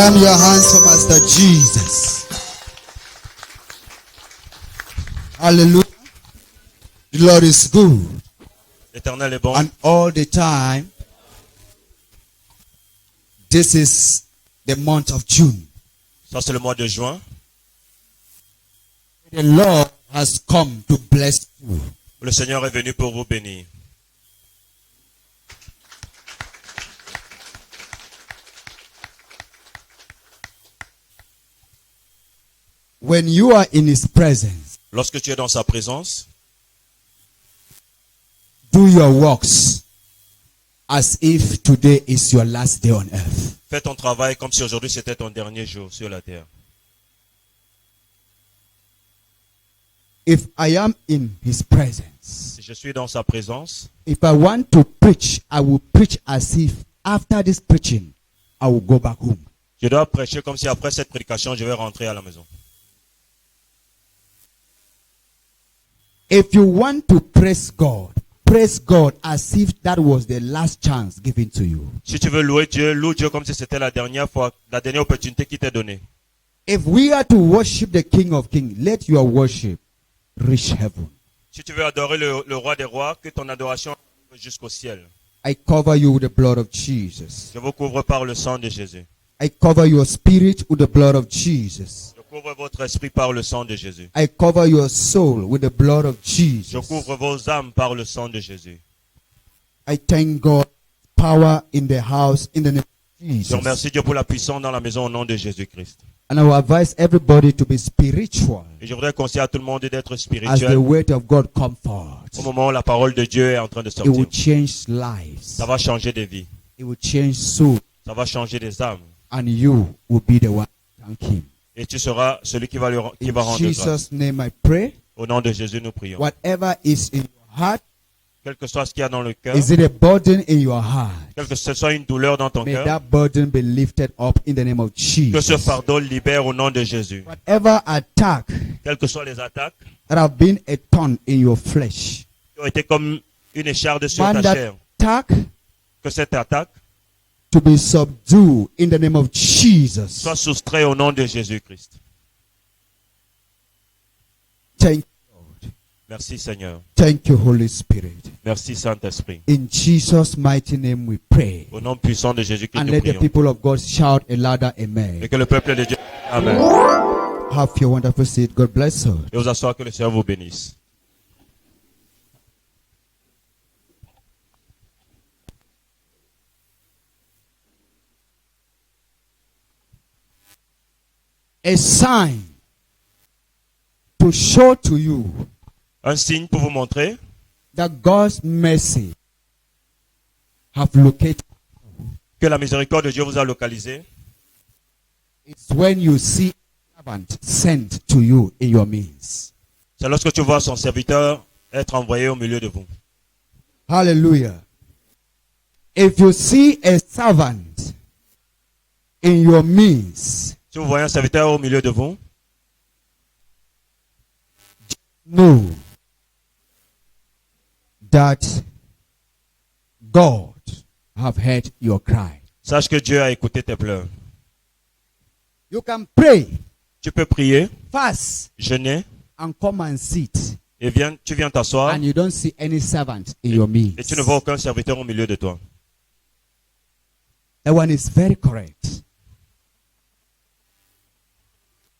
Clap your hands for Master Jesus. Hallelujah. The Lord is good. L'Éternel est bon. And all the time, this is the month of June. Ça, c'est le mois de juin. The Lord has come to bless you. Le Seigneur est venu pour vous bénir. When you are in His presence, Lorsque tu es dans sa présence, do your works as if today is your last day on earth. fais ton travail comme si aujourd'hui c'était ton dernier jour sur la terre. If I am in His presence, Si je suis dans sa présence, if I want to preach, I will preach as if after this preaching, I will go back home. je dois prêcher comme si après cette prédication, je vais rentrer à la maison. If you want to praise God as if that was the last chance given to you. Si tu veux louer Dieu, loue Dieu comme si c'était la dernière fois, la dernière opportunité qui t'est donnée. If we are to worship the King of Kings, let your worship reach heaven. Si tu veux adorer le roi des rois, que ton adoration arrive jusqu'au ciel. I cover you with the blood of Jesus. Je vous couvre par le sang de Jésus. I cover your spirit with the blood of Jesus. Je couvre votre esprit par le sang de Jésus. I cover your soul with the blood of Je Jesus. couvre vos âmes par le sang de Jésus. I thank God power in the house in the name of Je Jesus. remercie Dieu pour la puissance dans la maison au nom de Jésus-Christ. And I will advise everybody to be spiritual Et je voudrais conseiller à tout le monde d'être as the spirituel. word of God come forth. Au moment où la parole de Dieu est en train de It will sortir. change lives. Ça va changer des vies. It will change souls. Ça va changer des âmes. And you will be the one to thank Him. Et tu seras celui qui va In rendre grâce. Jesus' name I pray. Au nom de Jésus, nous prions. Whatever is in your heart, Quel que soit ce qu'il y a dans le cœur, is it a burden in your heart? quelle que ce soit une douleur dans ton May cœur, that burden be lifted up in the name of que ce Jesus. fardeau libère au nom de Jésus. Whatever attack Quelles que soient les attaques that have been a thorn in your flesh, qui ont été comme une écharde sur man, ta that chair, attack que cette attaque to be subdued in the name of Jesus. soit soustraite au nom de Jésus-Christ. Thank you, Lord. Merci Seigneur. Thank you, Holy Spirit. Merci Saint-Esprit. In Jesus' mighty name we pray. Au nom puissant de Jésus-Christ, And nous let the prions. people of God shout a louder Et amen. que le peuple de Dieu, Amen. Have your wonderful seat. God bless you. Et vous asseoir, que le Seigneur vous bénisse. A sign to show to you Un signe pour vous montrer that God's mercy have located que la miséricorde de Dieu vous a localisé. is when you see a servant sent to you in your midst. C'est lorsque tu vois son serviteur être envoyé au milieu de vous. Hallelujah. If you see a servant in your midst, Si vous voyez un serviteur au milieu de vous, know that God have heard your cry. sache que Dieu a écouté tes pleurs. You can pray, Tu peux prier, fast, jeûner, and come and sit, et tu viens t'asseoir, and you don't see any servant in your midst. et tu ne vois aucun serviteur au milieu de toi. That one is very correct.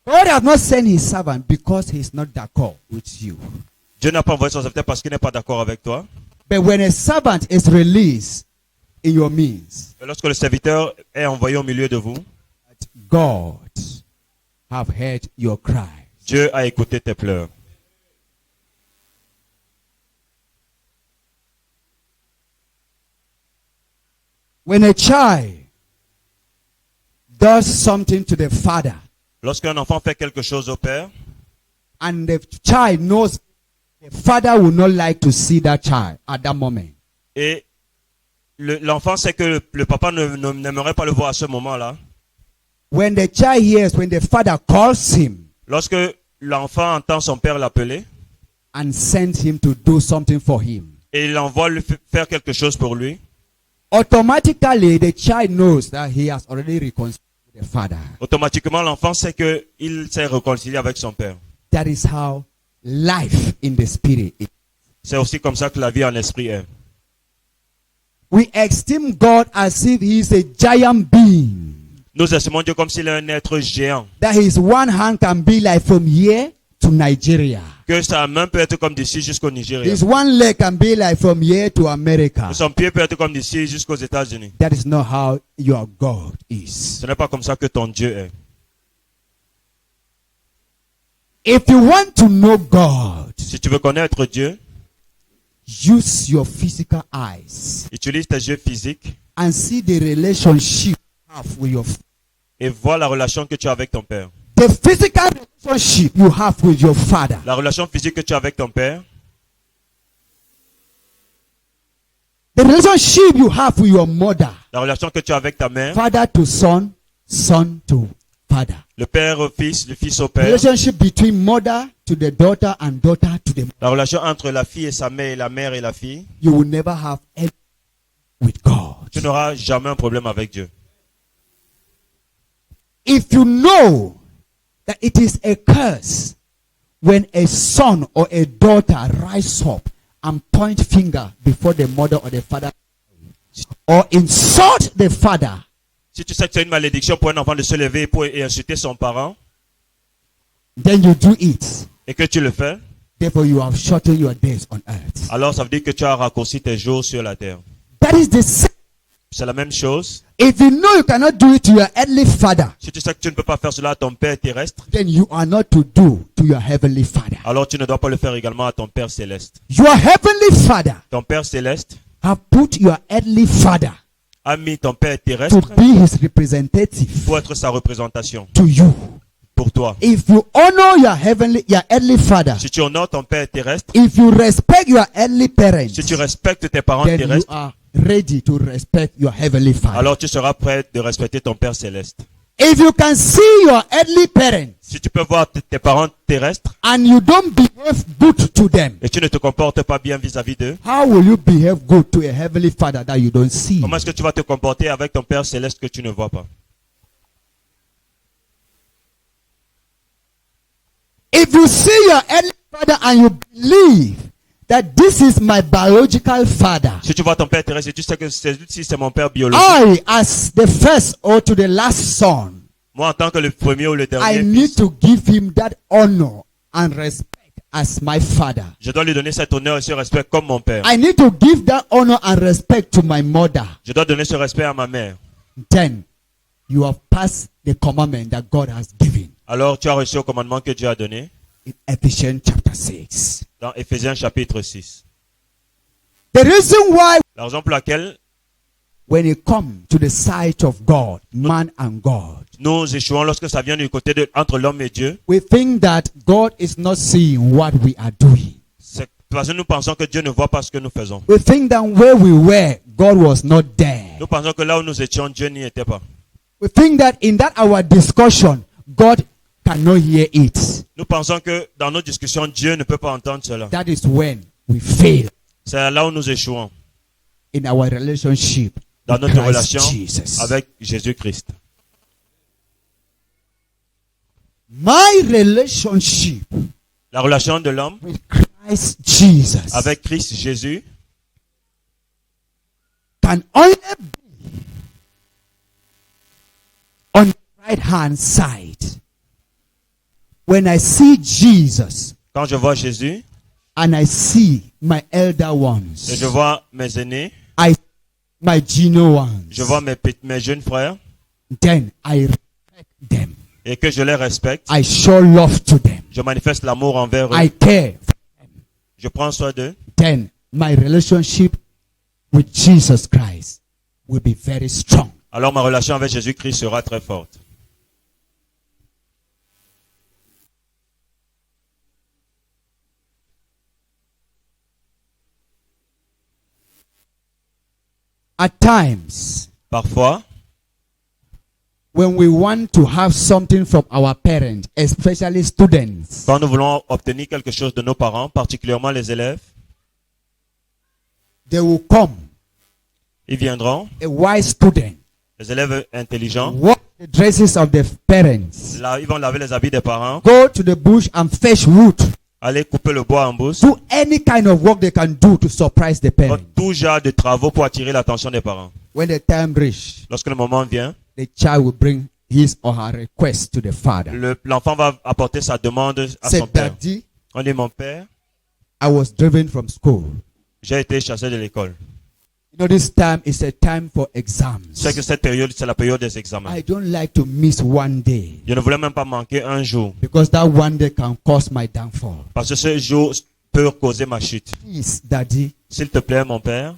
God has not sent his servant because he's not d'accord with you. Dieu n'a pas envoyé son serviteur parce qu'il n'est pas d'accord avec toi. But when a servant is released in your midst, Et lorsque le serviteur est envoyé au milieu de vous, God have heard your cry. Dieu a écouté tes pleurs. When a child does something to the father, Lorsqu'un enfant fait quelque chose au père, and the child knows the father will not like to see that child at that moment, et l'enfant sait que le papa n'aimerait pas le voir à ce moment-là, when the child hears, when the father calls him lorsque l'enfant entend son père l'appeler, and sends him to do something for him, et il envoie faire quelque chose pour lui, automatically the child knows that he has already reconciled with the Father. automatiquement l'enfant sait que il s'est réconcilié avec son père. That is how life in the Spirit is. C'est aussi comme ça que la vie en esprit est. We esteem God as if He is a giant being. Nous estimons Dieu comme s'il est un être géant, That His one hand can be like from here to Nigeria. que sa main peut être comme d'ici jusqu'au Nigeria. His one leg can be like from here to America. Son pied peut être comme d'ici jusqu'aux États-Unis. That is not how your God is. Ce n'est pas comme ça que ton Dieu est. If you want to know God, Si tu veux connaître Dieu, use your physical eyes utilise tes yeux physiques and see the relationship you have with your et vois la relation que tu as avec ton père. the physical relationship you have with your father. La relation physique que tu as avec ton père, The relationship you have with your mother. la relation que tu as avec ta mère, Father to son, son to father. le père au fils, le fils au père, Relationship between mother to the daughter and daughter to the la relation entre la fille et sa mère et la mère et la fille. you will never have any with God. Tu n'auras jamais un problème avec Dieu. If you know that it is a curse when a son or a daughter rise up and point finger before the mother or the father or insult the father, Si tu sais que c'est une malédiction pour un enfant de se lever et insulter son parent, then you do it. et que tu le fais, Therefore you have shortened your days on earth. alors ça veut dire que tu as raccourci tes jours sur la terre. That is the same. C'est la même chose. If you know you cannot do it to your earthly father, Si tu sais que tu ne peux pas faire cela à ton père terrestre, then you are not to do to your heavenly father. alors tu ne dois pas le faire également à ton père céleste. Your heavenly father Ton père céleste have put your earthly father a mis ton père to terrestre be his representative pour être sa représentation to you. pour toi. If you honor your earthly father, Si tu honores ton père terrestre, if you respect your earthly parents, si tu respectes tes parents then you terrestres, are ready to respect your heavenly father. alors tu seras prêt de respecter ton père céleste. If you can see your earthly parents Si tu peux voir tes parents terrestres and you don't behave good to them, et tu ne te comportes pas bien vis-à-vis d'eux, how will you behave good to a heavenly father that you don't see? comment est-ce que tu vas te comporter avec ton père céleste que tu ne vois pas? If you see your earthly father and you believe that this is my biological father, Si tu vois ton père terrestre et tu sais que celui-ci c'est mon père biologique, I, as the first or to the last son, moi en tant que le premier ou le I dernier need fils, to give him that honor and respect as my father. je dois lui donner cet honneur et ce respect comme mon père. I need to give that honor and respect to my mother. Je dois donner ce respect à ma mère. Then you have passed the commandment that God has given Alors tu as reçu le commandement que Dieu a donné in Ephesians chapter 6. dans Éphésiens chapitre 6. The reason why La raison pour laquelle when it comes to the sight of God, man and God, nous échouons lorsque ça vient du côté entre l'homme et Dieu, we think that God is not seeing what we are doing. c'est parce que nous pensons que Dieu ne voit pas ce que nous faisons. We think that where we were, God was not there. Nous pensons que là où nous étions, Dieu n'y était pas. We think that in that our discussion, God cannot hear it. Nous pensons que dans nos discussions, Dieu ne peut pas entendre cela. That is when we fail C'est là où nous échouons, in our relationship dans with notre Christ relation Jesus. avec Jésus-Christ. My relationship La relation de l'homme with Christ Jesus avec Christ Jésus can only be on the right hand side. When I see Jesus quand je vois Jésus and I see my elder et ones, je vois mes aînés, I my junior ones, je vois mes jeunes frères then I respect them. et que je les respecte, I show love to them. je manifeste l'amour envers eux, I care. je prends soin d'eux, Then my relationship with Jesus Christ will be very strong. alors ma relation avec Jésus-Christ sera très forte. At times, Parfois, when we want to have something from our parents, especially students, quand nous voulons obtenir quelque chose de nos parents, particulièrement les élèves, they will come, ils viendront, a wise student, les élèves intelligents, walk the dresses of the parents. Là, ils vont laver les habits des parents, Go to the bush and fetch wood. aller couper le bois en bourse, Do any kind of work they can do to surprise the faire parents. tout genre de travaux pour attirer l'attention des parents. When the time reach, Lorsque le moment vient, the child will bring his or her request to the father. l'enfant va apporter sa demande à son Said, père. Daddy, On dit, mon père, I was driven from school. j'ai été chassé de l'école. You know, this time is a time for exams. C'est que cette période, c'est la période des examens. I don't like to miss one day Je ne voulais même pas manquer un jour, because that one day can cause my downfall. parce que ce jour peut causer ma chute. Please, Daddy, S'il te plaît, mon père,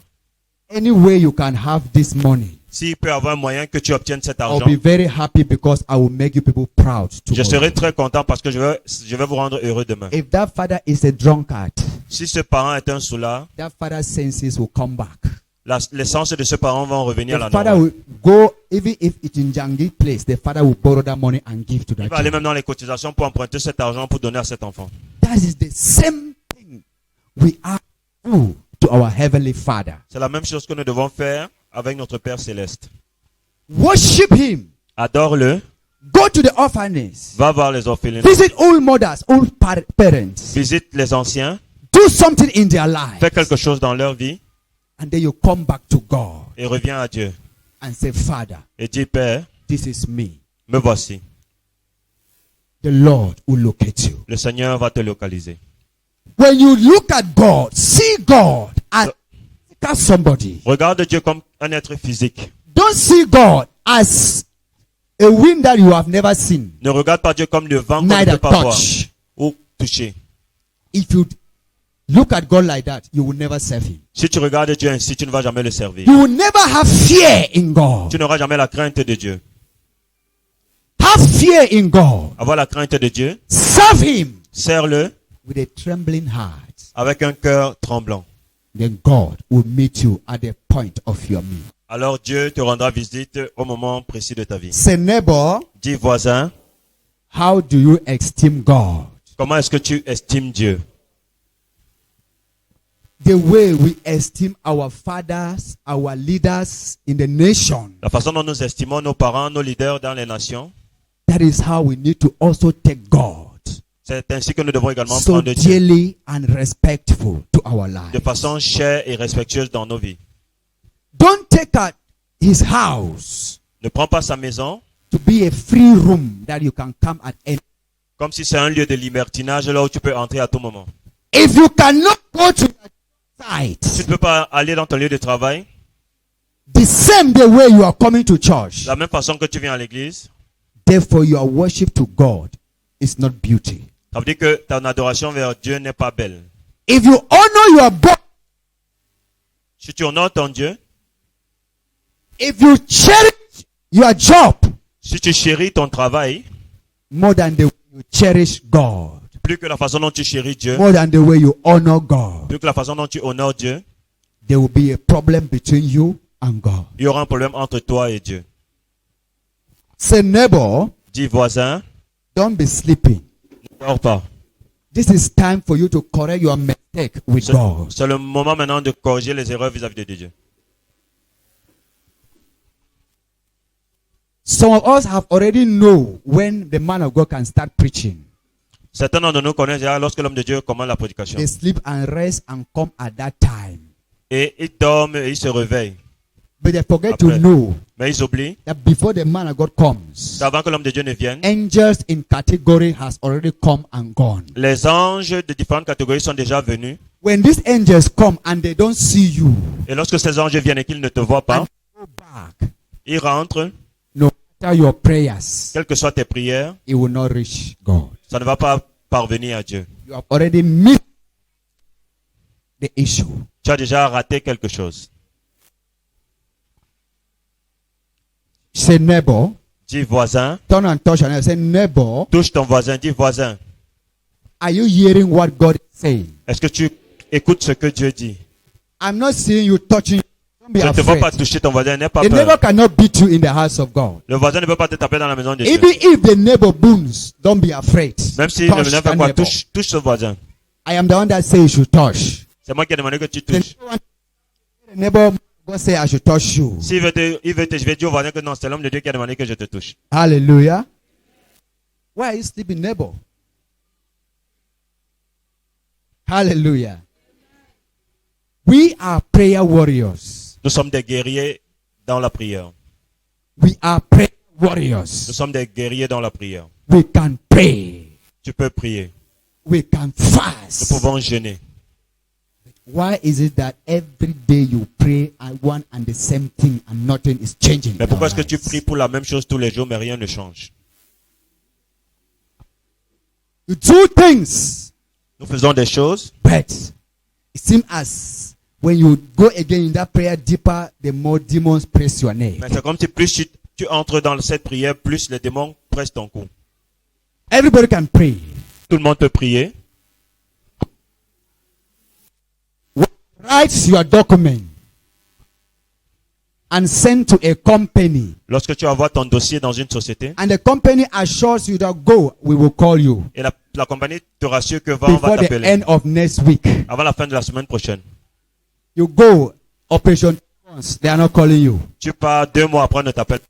any way you can have this money, s'il peut y avoir un moyen que tu obtiennes cet I'll argent, be very happy because I will make you people proud je tomorrow. serai très content parce que je vais vous rendre heureux demain. If that father is a drunkard, Si ce parent est un soulard, that father's senses will come back. l'essence de ce parent va revenir à la The father normale. will go, even if it's in Jangi place, the father will borrow that money and give to that Il va aller child. même dans les cotisations pour emprunter cet argent pour donner à cet enfant. That is the same thing we are to our heavenly Father. C'est la même chose que nous devons faire avec notre Père Céleste. Worship Him. Adore-le, Go to the orphanages. va voir les orphelins, Visit all mothers, all parents. visite les anciens, Do something in their life. fais quelque chose dans leur vie And then you come back to God et reviens à Dieu. and say, Father, Et dis, Père, this is me. me voici. The Lord will locate you. Le Seigneur va te localiser. When you look at God, see God as somebody. Regarde Dieu comme un être physique. Don't see God as a wind that you have never seen, Ne regarde pas Dieu comme le vent qu'on ne neither peut pas voir touch. ou toucher. If you look at God like that, you will never serve Him. Si tu regardes Dieu ainsi, tu ne vas jamais le servir. You will never have fear in God. Tu n'auras jamais la crainte de Dieu. Have fear in God. Avoir la crainte de Dieu, Serve Him serre-le with a trembling heart. avec un cœur tremblant. Then God will meet you at the point of your need. Alors Dieu te rendra visite au moment précis de ta vie. Say, neighbor, Dis voisin, how do you esteem God? comment est-ce que tu estimes Dieu? The way we esteem our fathers, our leaders in the nation. La façon dont nous estimons nos parents, nos leaders dans les nations, That is how we need to also take God c'est ainsi que nous devons également so prendre Dieu dearly and respectful to our de life. façon chère et respectueuse dans nos vies. Don't take at His house Ne prends pas sa maison to be a free room that you can come at any. comme si c'est un lieu de libertinage là où tu peux entrer à tout moment. If you cannot go to your Si tu site, ne peux pas aller dans ton lieu de travail, the same the way you are coming to church, de la même façon que tu viens à l'église, therefore your worship to God is not beauty. ça veut dire que ton adoration vers Dieu n'est pas belle. If you honor your body, Si tu honores ton Dieu, if you cherish your job si tu chéris ton travail, more than the way you cherish God, plus que la façon dont tu chéris Dieu, more than the way you honor God, plus que la façon dont tu honores Dieu, there will be a problem between you and God. il y aura un problème entre toi et Dieu. Say, neighbor, Dis voisin, don't be sleeping. ne dors pas. This is time for you to correct your mistake with God. C'est le moment maintenant de corriger les erreurs vis-à-vis de Dieu. Some of us have already know when the man of God can start preaching. Certains d'entre nous connaissent déjà lorsque l'homme de Dieu commence la prédication. They sleep and rest and come at that time. Et ils dorment et ils se réveillent. But they forget Après. to know Mais ils oublient that before the man of God comes, qu'avant que l'homme de Dieu ne vienne, angels in category has already come and gone. les anges de différentes catégories sont déjà venus. When these angels come and they don't see you, Et lorsque ces anges viennent et qu'ils ne te voient pas, and go back, ils rentrent, no matter your prayers, quelles que soient tes prières, it will not reach God. ça ne va pas parvenir à Dieu. You have already missed the issue. Tu as déjà raté quelque chose. Say, neighbor, Dis voisin, turn and touch and say, neighbor, touche ton voisin, dis voisin. are you hearing what God is saying? Est-ce que tu écoutes ce que Dieu dit? I'm not seeing you touching. Don't be Je ne te vois afraid. pas toucher ton voisin, n'aie pas The neighbor peur. cannot beat you in the house of God. Le voisin ne peut pas te taper dans la maison de Dieu. Even if the neighbor boons, don't be afraid. Même si Touch le ne that fait quoi, neighbor. touche ce voisin. I am the one that says you should touch. C'est moi qui ai demandé que tu The touches. neighbor God say I should touch you. S'il veut te, je vais dire au voisin que non, c'est l'homme de Dieu qui a demandé que je te touche. Hallelujah. Why are you sleeping, neighbor? Hallelujah. We are prayer warriors. Nous sommes des guerriers dans la prière. We are prayer Nous warriors. sommes des guerriers dans la prière. We can pray. Tu peux prier. We can Nous fast. pouvons jeûner. Why is it that every day you pray at one and the same thing and nothing is changing? Mais in pourquoi our est-ce que tu lives? pries pour la même chose tous les jours, mais rien ne change? You do things, Nous faisons des choses, but it seems as when you go again in that prayer deeper, the more demons press your neck. mais c'est comme si plus tu entres dans cette prière, plus les démons pressent ton cou. Everybody can pray. Tout le monde peut prier. Write your document and send to a company. Lorsque tu envoies ton dossier dans une société, And the company assures you that go, we will call you et la compagnie te rassure que on va before the t'appeler end of next week. avant la fin de la semaine prochaine. You go, operation once, they are not calling you. Tu pars 2 mois après, on ne t'appelle pas.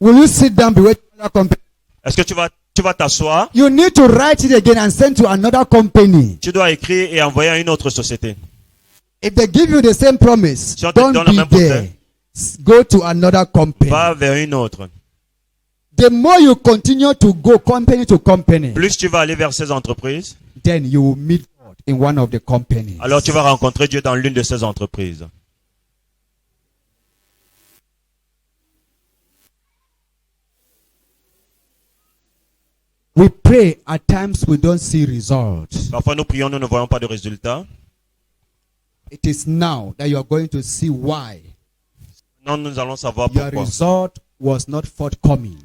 Will you sit down be waiting for that company? Est-ce que tu vas t'asseoir? You need to write it again and send to another company. Tu dois écrire et envoyer à une autre société. If they give you the same promise, Si on te don't donne la be même there. Go to another company. Va vers une autre. The more you continue to go company to company, Plus tu vas aller vers ces entreprises, then you will meet God in one of the companies. alors tu vas rencontrer Dieu dans l'une de ces entreprises. We pray, at times we don't see results. Parfois nous prions, nous ne voyons pas de résultats. It is now that you are going to see why Non, nous allons savoir your pourquoi. result was not forthcoming.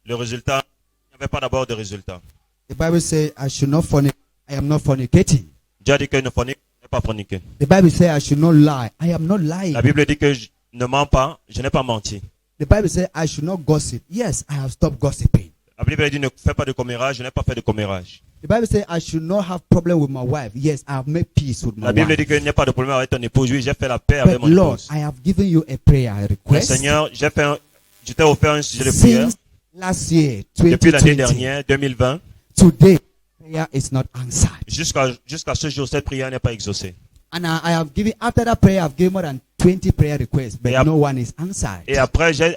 Le résultat, il n'y avait pas d'abord de résultat. The Bible says, I should not fornicate. I am not fornicating. Dieu a dit que ne fornique, ne pas forniquer. The Bible says, I should not lie. I am not lying. La Bible dit que je ne mens pas, je n'ai pas menti. The Bible says, I should not gossip. Yes, I have stopped gossiping. La Bible dit ne fais pas de commérage, je n'ai pas fait de commérage. The Bible says, I should not have problem with my wife. Yes, I have made peace with my La Bible wife. dit qu'il n'y a pas de problème avec ton épouse. Oui, j'ai fait la paix avec But mon Lord, épouse. I have given you a prayer Mais request. Seigneur, je t'ai offert un sujet de prière Since last year, depuis l'année 2020, dernière, 2020. today, prayer is not answered. Jusqu'à ce jour, cette prière n'est pas exaucée. And I have given, after that prayer, I've given more than 20 prayer requests, but Et no one is answered. Et après, j'ai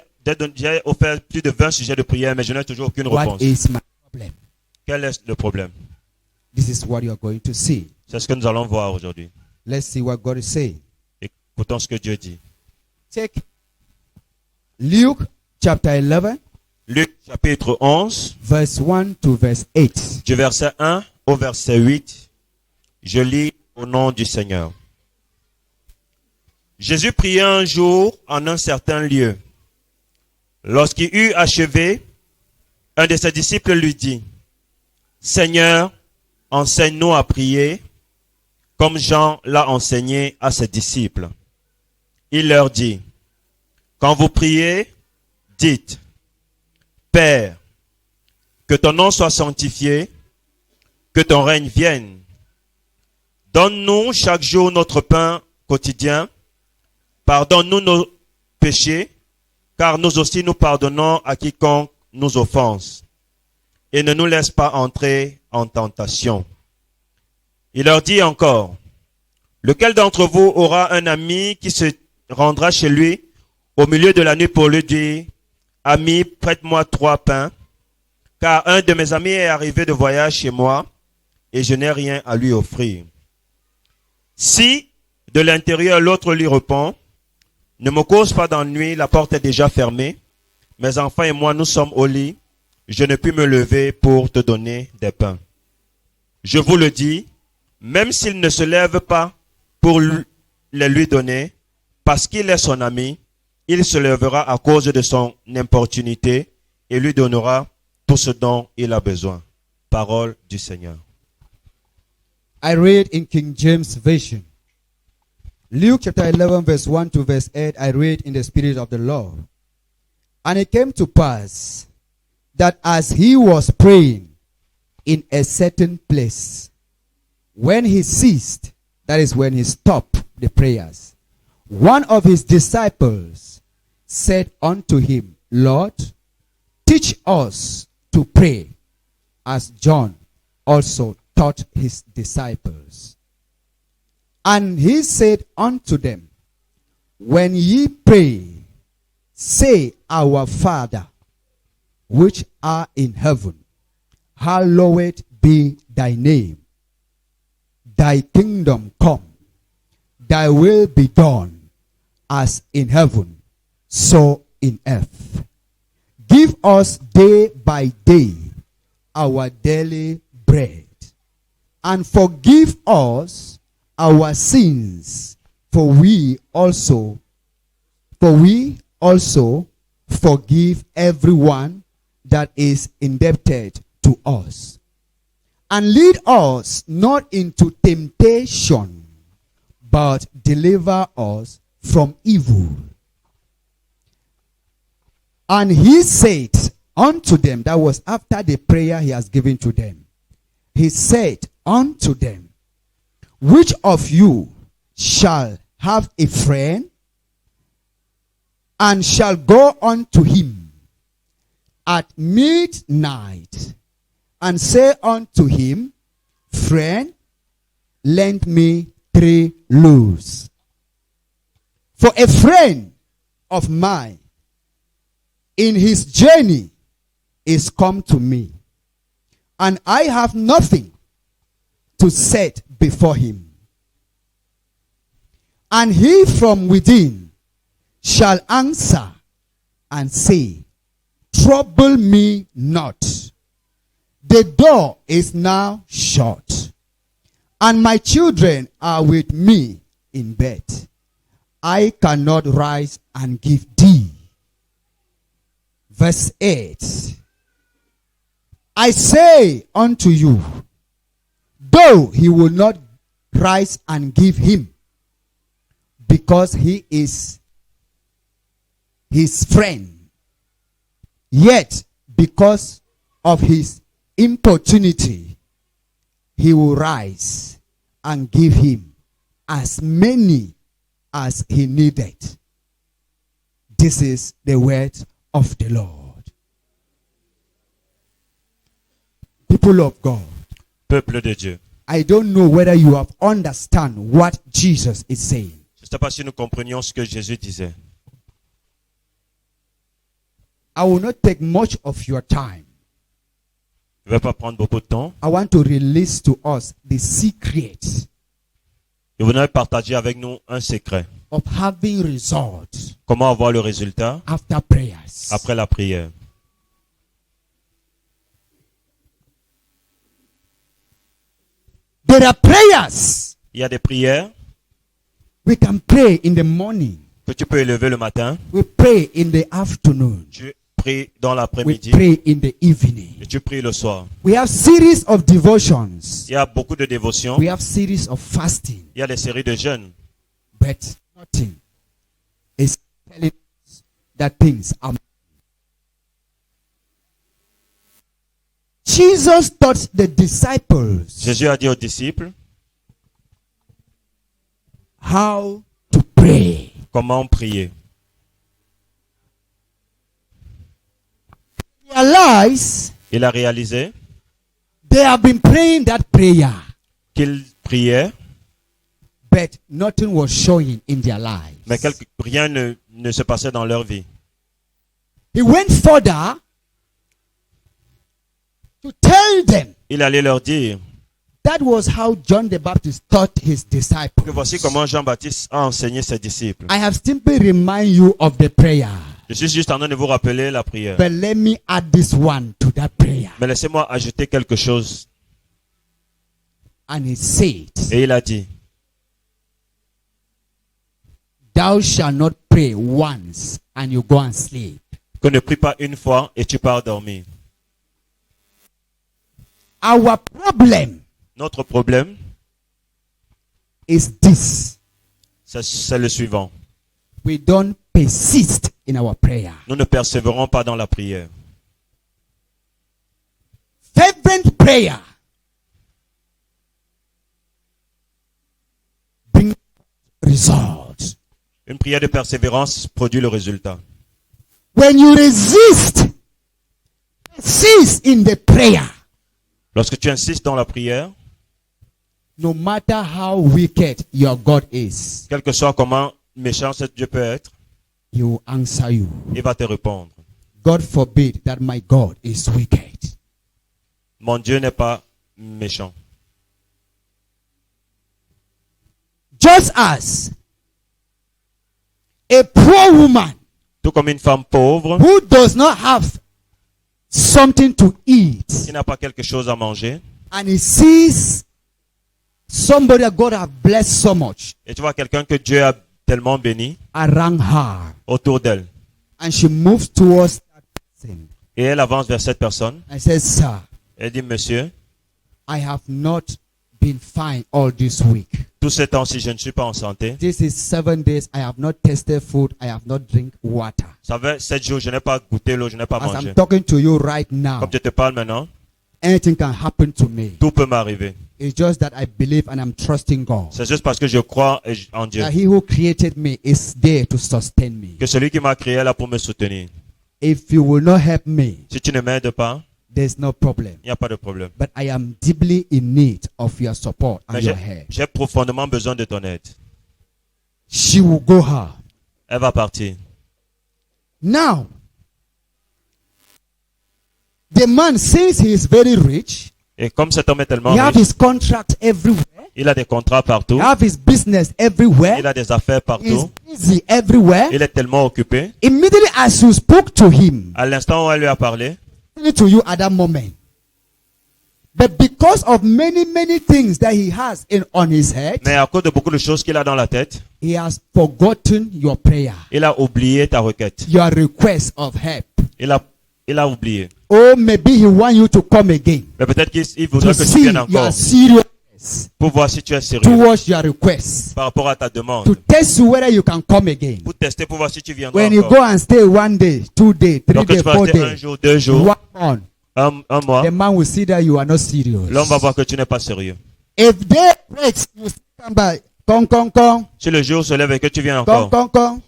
offert plus de 20 sujets de prière, mais je n'ai toujours aucune What réponse. is my problem? Quel est le problème? This is what you are going to see. C'est ce que nous allons voir aujourd'hui. Let's see what God is saying. Écoutons ce que Dieu dit. Take Luke chapter 11, Luc chapitre 11, verse 1 to verse 8. du verset 1 au verset 8. Je lis au nom du Seigneur. Jésus priait un jour en un certain lieu. Lorsqu'il eut achevé, un de ses disciples lui dit, Seigneur, enseigne-nous à prier, comme Jean l'a enseigné à ses disciples. Il leur dit, quand vous priez, dites, Père, que ton nom soit sanctifié, que ton règne vienne. Donne-nous chaque jour notre pain quotidien. Pardonne-nous nos péchés, car nous aussi nous pardonnons à quiconque nous offense. Et ne nous laisse pas entrer en tentation. Il leur dit encore, lequel d'entre vous aura un ami qui se rendra chez lui au milieu de la nuit pour lui dire, ami, prête-moi 3 pains, car un de mes amis est arrivé de voyage chez moi et je n'ai rien à lui offrir. Si de l'intérieur l'autre lui répond, ne me cause pas d'ennui, la porte est déjà fermée, mes enfants et moi nous sommes au lit, je ne puis me lever pour te donner des pains. Je vous le dis, même s'il ne se lève pas pour les lui donner, parce qu'il est son ami, il se lèvera à cause de son importunité et lui donnera tout ce dont il a besoin. Parole du Seigneur. I read in King James Version. Luke chapter 11 verse 1 to verse 8, I read in the Spirit of the Lord. And it came to pass that as he was praying in a certain place, when he ceased, that is when he stopped the prayers, One of his disciples said unto him, Lord, teach us to pray, as John also taught his disciples. And he said unto them, when ye pray, say, Our Father, which art in heaven, hallowed be thy name. Thy kingdom come, thy will be done, as in heaven, so in earth. Give us day by day our daily bread, and forgive us our sins, for we also forgive everyone that is indebted to us. And lead us not into temptation, but deliver us from evil. And he said unto them, that was after the prayer he has given to them. He said unto them, which of you shall have a friend, and shall go unto him at midnight, and say unto him, Friend, lend me 3 loaves. For a friend of mine in his journey is come to me, and I have nothing to set before him. And he from within shall answer and say, Trouble me not. The door is now shut, and my children are with me in bed. I cannot rise and give thee. Verse 8. I say unto you, though he will not rise and give him, because he is his friend, yet because of his importunity, he will rise and give him as many as he needed. This is the word of the Lord. People of God, Peuple de Dieu. I don't know whether you have understand what Jesus is saying. Je ne sais pas si nous comprenions ce que Jésus disait. I will not take much of your time. Je ne vais pas prendre beaucoup de temps. I want to release to us the secret Je voudrais partager avec nous un secret. of having results Comment avoir le résultat after prayers. après la prière. There are prayers Il y a des prières we can pray in the morning. que tu peux élever le matin. We pray in the afternoon. Tu pries dans We l'après-midi pray in the evening. et tu pries le soir. We have series of devotions. Il y a beaucoup de dévotions. We have series of fasting. Il y a des séries de jeûnes. But nothing is telling us that things are. Jesus taught the disciples Jésus a dit aux disciples how to pray. comment prier. Realize Il a réalisé they have been praying that prayer, qu'ils priaient, but nothing was showing in their lives. mais rien ne se passait dans leur vie. He went further to tell them Il allait leur dire that was how John the Baptist taught his disciples. que voici comment Jean-Baptiste a enseigné ses disciples. I have simply remind you of the prayer, Je suis juste en train de vous rappeler la prière. but let me add this one to that prayer. Mais laissez-moi ajouter quelque chose. And he said, Et il a dit, Thou shalt not pray once and you go and sleep. que ne prie pas une fois et tu pars dormir. Our problem Notre problème, is this: c'est le suivant. we don't persist in our prayer. Nous ne persévérons pas dans la prière. Fervent prayer brings results. Une prière de persévérance produit le résultat. When you resist in the prayer, Lorsque tu insistes dans la prière, no matter how wicked your God is, quel que soit comment méchant ce Dieu peut être, he will answer you. il va te répondre. God forbid that my God is wicked. Mon Dieu n'est pas méchant. Just as a poor woman Tout comme une femme pauvre who does not have something to eat qui n'a pas quelque chose à manger, and he sees somebody that God has blessed so much et tu vois quelqu'un que Dieu a tellement béni around her, autour d'elle, and she moves towards that person et elle avance vers cette personne, and says, Sir, elle dit, Monsieur, I have not been fine all this week. tout ce temps-ci, je ne suis pas en santé. This is 7 days. I have not tasted food. I have not drink water. Ça fait 7 jours, je n'ai pas goûté l'eau, je n'ai pas As mangé. I'm talking to you right now, Comme je te parle maintenant, anything can happen to me. tout peut m'arriver. It's just that I believe and I'm trusting God. C'est juste parce que je crois en Dieu. That he who created me is there to sustain me. Que celui qui m'a créé est là pour me soutenir. If you will not help me, Si tu ne m'aides pas, there's no problem. il n'y a pas de problème. But I am deeply in need of your support and Mais your help. j'ai profondément besoin de ton aide. She will go her. Elle va partir. Now, the man, since he is very rich, Et comme cet homme est tellement he have riche, his contract everywhere. il a des contrats partout, He have his business everywhere. il a des affaires He's partout, busy everywhere. il est tellement occupé. Immediately as you spoke to him, À l'instant où elle lui a parlé, to you at that moment. But because of many things that he has on his head, mais à cause de beaucoup de choses qu'il a dans la tête, he has forgotten your prayer, il a oublié ta requête. your request of help. Il a oublié. Oh, maybe he want you to come again Mais peut-être qu'il to voudrait que tu see viennes your encore seriousness pour voir si tu es sérieux towards your request, par rapport à ta to demande. test you whether you can come again. Pour tester, pour voir si tu viendras When you go encore. and stay 1 day, 2 days, 3 Donc tu days, peux 4 rester un days, jour, 2 jours, 1 month, un mois. the man will see that you are not serious. L'homme va voir que tu n'es pas sérieux. If day breaks, you come back. Come. Si le jour se lève et que tu viens Come. encore,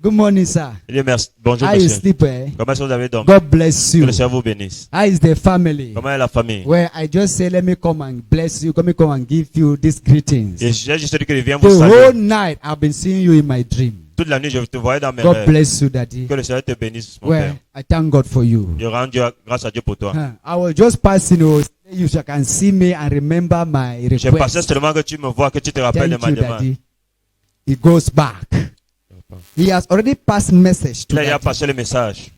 Good morning, sir. il dit merci. Bonjour How you monsieur. sleep, eh? Comment est-ce que vous avez dormi? God bless Que you. le Seigneur vous bénisse. How is the family? Comment est la famille? Well, I just say, let me come and bless you. Let me come and give you these greetings. Et j'ai juste dit que je viens The vous whole saluer. night, I've been seeing you in my dream. Toute la nuit, je te voyais dans mes God rêves. bless you, Daddy. Que le Seigneur te bénisse, mon Well, Père. I thank God for you. Je rends grâce à Dieu pour toi. I was just passing. You can see me and remember my J'ai passé request. seulement que tu me vois, que tu te rappelles de Thank ma you, demande. Daddy. He goes back. He has already passed message to Là, il a Daddy. passé le message.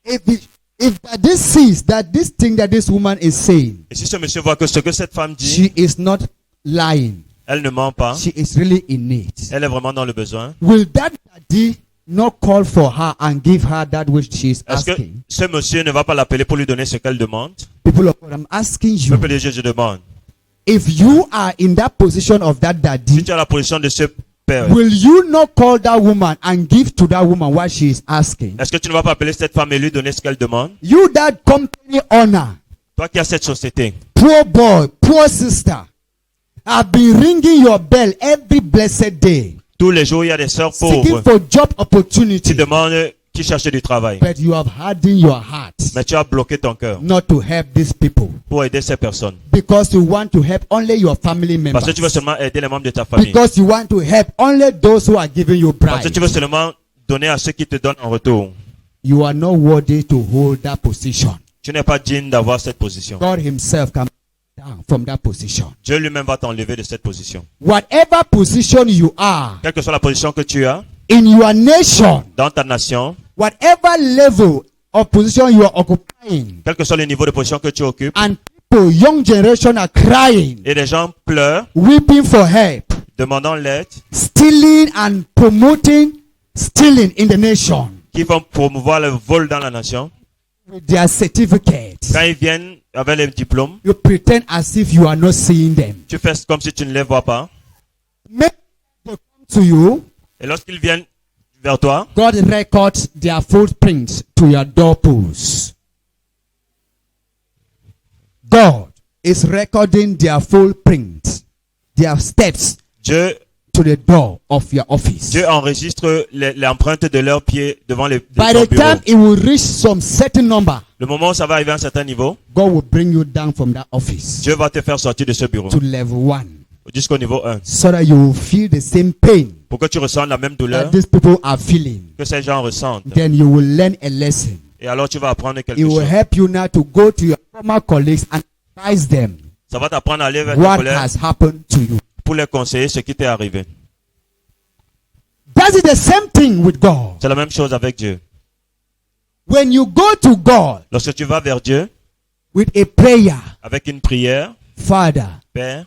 If Daddy sees that this thing that this woman is saying, Et si ce monsieur voit que ce que cette femme dit, she is not lying. elle ne ment pas, She is really in need. elle est vraiment dans le besoin. Will that Daddy not call for her and give her that which she is Est-ce que asking? ce monsieur ne va pas l'appeler pour lui donner ce qu'elle demande? People of God, I'm asking you, Peuple de Dieu, je demande. if you are in that position of that Si Daddy, tu as la position de ce père, will you not call that woman and give to that woman what she is asking? est-ce que tu ne vas pas appeler cette femme et lui donner ce qu'elle demande? You that company owner, Toi qui as cette société, poor boy, poor sister, have been ringing your bell every blessed day, tous les jours, il y a des sœurs seeking pauvres for job qui opportunity, demandent, qui cherchent du travail. but you have hardened your heart Mais tu as bloqué ton cœur not to help these people pour aider ces personnes. because you want to help only your family Parce que tu veux members, seulement aider les membres de ta famille. because you want to help only those who are giving you Parce que tu veux bribes. seulement donner à ceux qui te donnent en retour. You are not worthy to hold that position. Tu n'es pas digne d'avoir cette position. God himself can down from that position. Dieu lui-même va t'enlever de cette position. Whatever position you are Quelle que soit la position que tu as in your nation, dans ta nation, whatever level of position you are occupying, quel que soit le niveau de position que tu occupes, and people, young generation are crying, et les gens pleurent, weeping for help, demandant l'aide, stealing and promoting stealing in the nation qui vont promouvoir le vol dans la nation, with their certificates. quand ils viennent avec les diplômes, You pretend as if you are not seeing them. tu fais comme si tu ne les vois pas. Make them come to you. Et lorsqu'ils viennent vers toi, God records their footprints to your doorposts. God is recording their footprints, their steps Dieu to the door of your office. Dieu enregistre l'empreinte de leurs pieds devant By ton the bureau. time it will reach some certain number, Le moment où ça va arriver à un certain niveau, God will bring you down from that office Dieu va te faire sortir de ce bureau to level 1, jusqu'au niveau 1 so that you will feel the same pain pour que tu ressentes la même douleur that these people are feeling. que ces gens ressentent. Then you will learn a lesson. Et alors tu vas apprendre quelque It will chose. help you now to go to your former colleagues and advise them Ça va t'apprendre à aller vers tes what collègues has happened to you. pour les conseiller ce qui t'est arrivé. That is the same thing with God. C'est la même chose avec Dieu. When you go to God Lorsque tu vas vers Dieu with a prayer, avec une prière, Father, Père,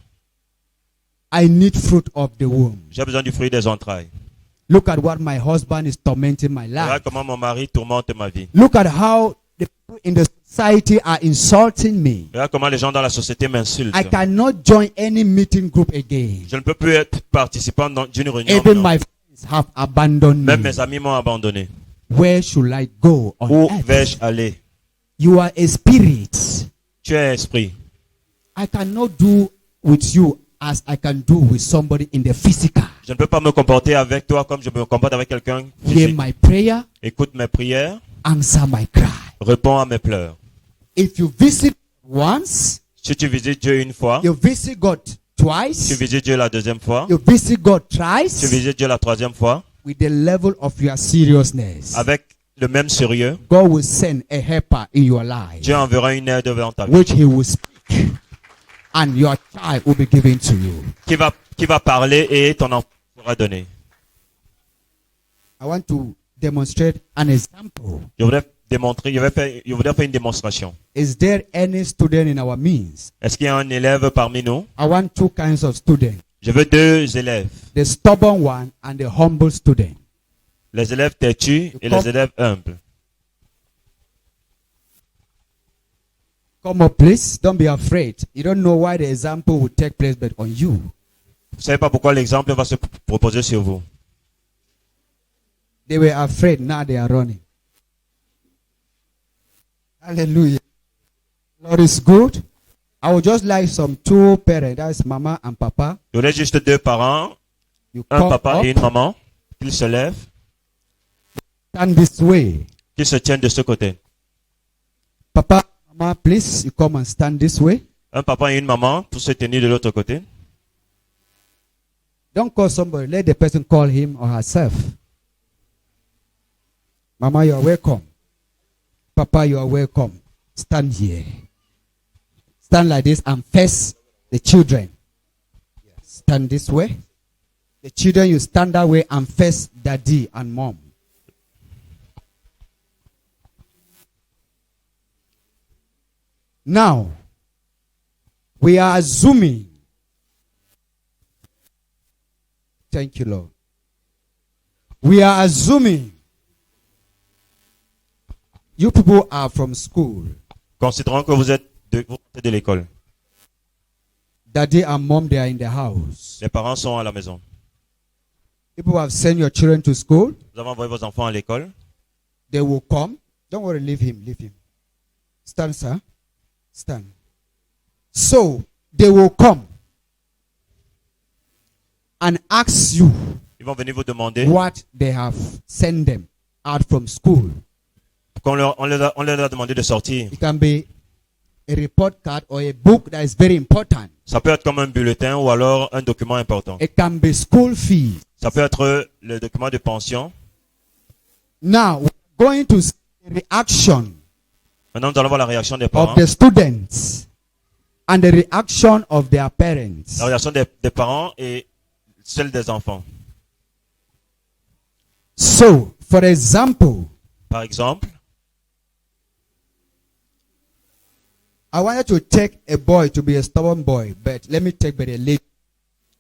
I need fruit of the womb. j'ai besoin du fruit des entrailles. Look at what my husband is tormenting my Regarde life. comment mon mari tourmente ma vie. Look at how the people in the society are insulting me. Regarde comment les gens dans la société m'insultent. I cannot join any meeting group again. Je ne peux plus être participant d'une réunion. Even Non. my friends have abandoned Même me. mes amis m'ont abandonné. Where should I go on Où earth? vais-je aller? You are a spirit. Tu es esprit. I cannot do with you as I can do with somebody in the physical. Je ne peux pas me comporter avec toi comme je me comporte avec quelqu'un Hear physique. my prayer, Écoute mes prières, answer my cry. réponds à mes pleurs. If you visit once, Si tu visites Dieu une fois, you visit God tu twice, visites Dieu la deuxième fois, you visit God tu thrice, visites Dieu la troisième fois, with the level of your seriousness, avec le même sérieux, God will send a helper in your life, Dieu enverra une aide dans ta vie which He will speak, and your child will be given to you. qui va parler et ton enfant sera donné. I want to demonstrate an example. Je voudrais démontrer, je voudrais faire une démonstration. Is there any student in our means? Est-ce qu'il y a un élève parmi nous? I want two kinds of students. Je veux deux élèves. The stubborn one and the humble student. Les élèves têtus et les élèves humbles. Come up, please. Don't be afraid. You don't know why the example will take place, but on you. Vous savez pas pourquoi l'exemple va se proposer sur vous. They were afraid. Now they are running. Hallelujah. Lord is good. I would just like some two parents. That's mama and papa. Je voulais juste deux parents, You un come papa up, et une maman, qu'ils se lèvent, stand this way. qu'ils se tiennent de ce côté. Papa, mama, please, you come and stand this way. Un papa et une maman pour se tenir de l'autre côté. Don't call somebody. Let the person call him or herself. Mama, you are welcome. Papa, you are welcome. Stand here. Stand like this and face the children. Stand this way. The children, you stand that way and face daddy and mom. Now, we are assuming. Thank you, Lord. We are assuming you people are from school. Considérons que vous êtes de l'école. Daddy and mom, they are in the house. Les parents sont à la maison. People have sent your children to school. Vous avez envoyé vos enfants à l'école. They will come. Don't worry, leave him, leave him. Stand, sir. Stand. So, they will come and ask you Ils vont venir vous demander. what they have sent them out from school. On leur a demandé de sortir. It can be a report card or a book that is very important. Ça peut être comme un bulletin ou alors un document important. It can be school fees. Ça peut être le document de pension. Now, we're going to see the reaction Maintenant, nous allons voir la réaction des of parents. the students and the reaction of their parents. La réaction des parents et celle des enfants. So, for example, Par exemple, I wanted to take a boy to be a stubborn boy, but let me take but a lady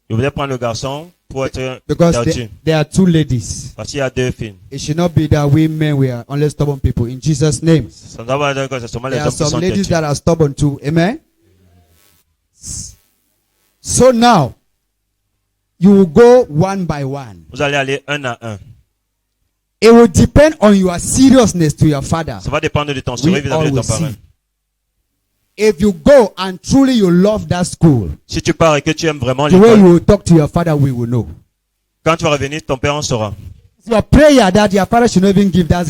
je voulais prendre le garçon pour être because têtu. there are two ladies. Parce qu'il y a deux filles. It should not be that we men we are only stubborn people. In Jesus' name, Ça ne doit pas être que c'est seulement les there are hommes qui sont some ladies têtus. that are stubborn too. Amen. So now, you will go one by one. Vous allez aller un à un. It will depend on your seriousness to your father. Ça va dépendre de ton sérieux We vis-à-vis all de will ton parent. see. If you go and truly you love that school, Si tu pars et que tu aimes vraiment the way l'école, you will talk to your father, we will know. Quand tu vas revenir, ton père en saura. It's your prayer that your father should not even give that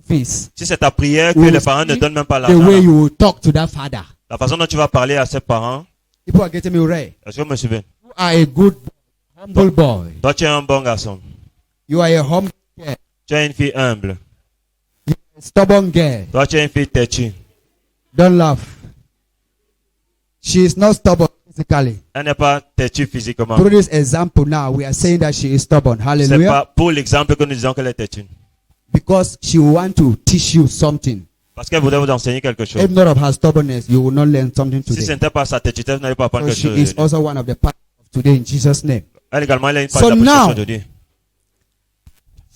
fees. Si c'est ta prière que We les will parents ne see donnent même pas the way l'argent, you will talk to that father. la façon dont tu vas parler à ses parents, People are getting me right. est-ce que vous me suivez? You are a good, humble boy. Toi, tu es un bon garçon. You are a humble girl. Tu es une fille humble. A stubborn girl. Toi, tu es une fille têtue. Don't laugh. She is not stubborn physically. Elle n'est pas têtue physiquement. Through this example now, we are saying that she is stubborn. C'est Hallelujah. pas pour l'exemple que nous disons qu'elle est têtue. Because she will want to teach you something. Parce qu'elle voudrait vous enseigner quelque chose. If not of her stubbornness, you will not learn something Si ce today. n'était pas sa têtuité, vous n'allez pas apprendre So quelque she chose. is aujourd'hui. also one of the parts of today in Jesus' name. Elle également, elle a une So part de la now- prédication aujourd'hui.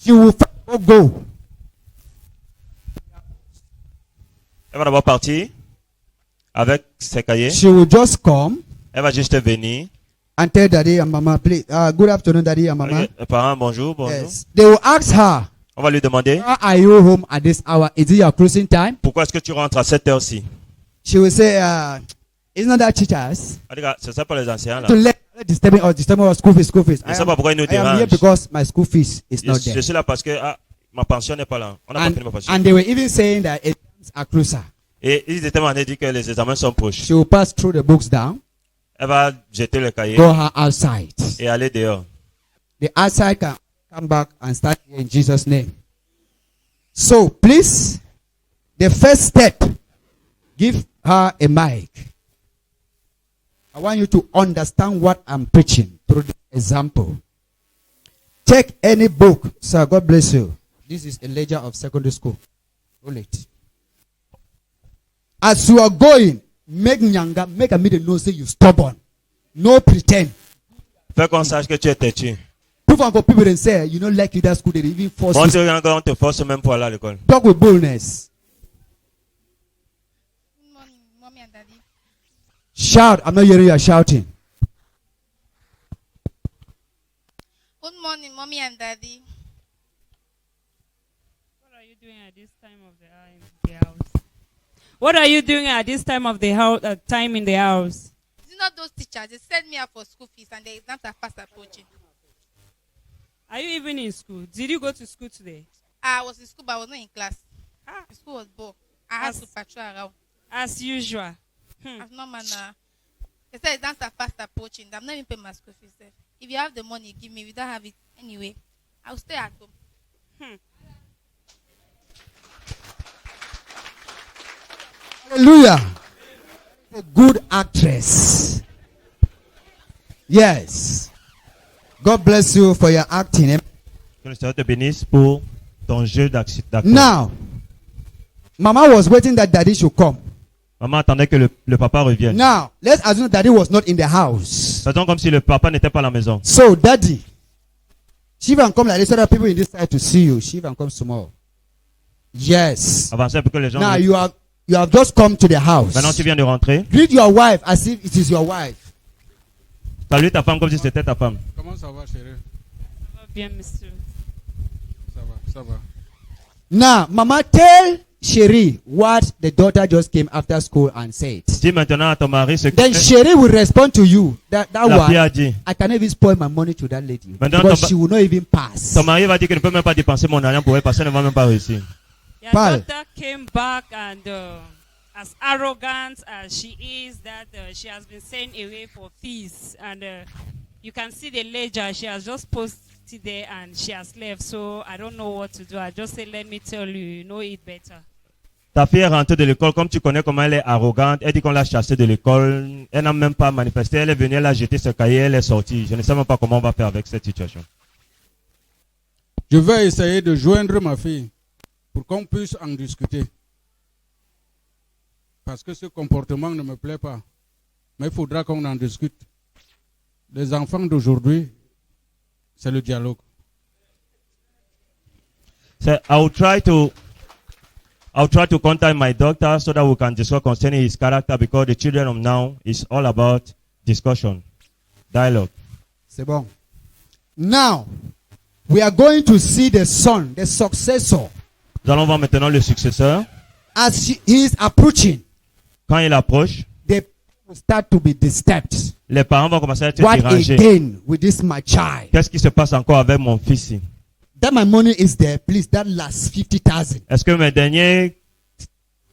She will first go. Elle va d'abord partir avec ses cahiers. She will just come Elle va juste venir. and tell daddy and mama, please, good afternoon, daddy and mama. Les parents, bonjour, bonjour. Yes. They will ask her, On va lui demander, why are you home at this hour? Is it your closing time? pourquoi est-ce que tu rentres à cette heure-ci? She will say, it's not that teachers. Elle dit, c'est ça pour les anciens là. To let disturbing our school fees. Je ne sais pas pourquoi ils nous I am here dérangent. because my school fees is not Je there. suis là parce que ma pension n'est pas là. On n'a pas fini ma pension. And they were even saying that exams are closer. Et ils étaient en train de dire que les examens sont proches. She will pass through the books down, Elle va jeter le cahier go her outside. et aller dehors. The outside can come back and start here in Jesus' name. So please, the first step, give her a mic. I want you to understand what I'm preaching through the example. Take any book. Sir, God bless you. This is a ledger of secondary school. Roll it. As you are going, make nyanga, make a middle know say you stubborn. No pretend. Fais qu'on sache que tu es têtu. Prove uncle people and say you don't like you that school, they even force Bon, you. tu regardes, on te force même pour aller à l'école. Talk with boldness. Good morning, mommy and daddy. Shout. I'm not hearing you shouting. Good morning, mommy and daddy. What are you doing at this time of the house? What are you doing at this time of the house? Time in the house? Is it not those teachers? They send me out for school fees and the exams are fast approaching. Are you even in school? Did you go to school today? I was in school, but I was not in class. Ah. The school was bored. I had As- to patrol around. As usual. As normal now. They said exams are fast approaching. I'm not even paying my school fees. Sef. If you have the money, give me. We don't have it anyway. I'll stay at home. Hallelujah. A good actress. Yes. God bless you for your acting. Que le Seigneur te bénisse pour ton jeu d'acteur. Now, Mama was waiting that daddy should come. Maman attendait que le papa revienne. Now, let's assume daddy was not in the house. Faisons comme si le papa n'était pas à la maison. So, daddy, she even come like this so that people in this side to see you. She even comes tomorrow. Yes. Avancez un peu que les gens... Now you have just come to the house. Maintenant, tu viens de rentrer. Greet your wife as if it is your wife. Salue ta femme comme si c'était ta femme. Comment ça va, chérie? Bien, monsieur. Ça va, ça va. Now, Mama, tell Sherry what the daughter just came after school and said. Dis maintenant à ton mari ce que Then Sherry will respond to you. That la fille one, a dit. I can even spoil my money to that lady Maintenant, because ton- she will not even pass. Ton mari va dire qu'il ne peut même pas dépenser mon argent pour elle parce qu'elle ne va même pas réussir. Your Paul. daughter came back and as arrogant as she is, that she has been sent away for fees. And you can see the ledger. She has just posted there and she has left. So I don't know what to do. I just say, let me tell you, you know it better. Ta fille est rentrée de l'école, comme tu connais comment elle est arrogante, elle dit qu'on l'a chassée de l'école, elle n'a même pas manifesté, elle est venue, elle a jeté ce cahier, elle est sortie. Je ne sais même pas comment on va faire avec cette situation. Je vais essayer de joindre ma fille pour qu'on puisse en discuter. Parce que ce comportement ne me plaît pas. Mais il faudra qu'on en discute. Les enfants d'aujourd'hui, c'est le dialogue. So I'll try to contact my doctor so that we can discuss concerning his character, because the children of now is all about discussion, dialogue. C'est bon. Now, we are going to see the son, the successor, Nous allons voir maintenant le successeur. as he is approaching. Quand il approche, They will start to be disturbed. Les parents vont commencer à être What dérangés. again with this my child? Qu'est-ce qui se passe encore avec mon fils ici? That my money is there, please. That last 50,000. Est-ce que mes derniers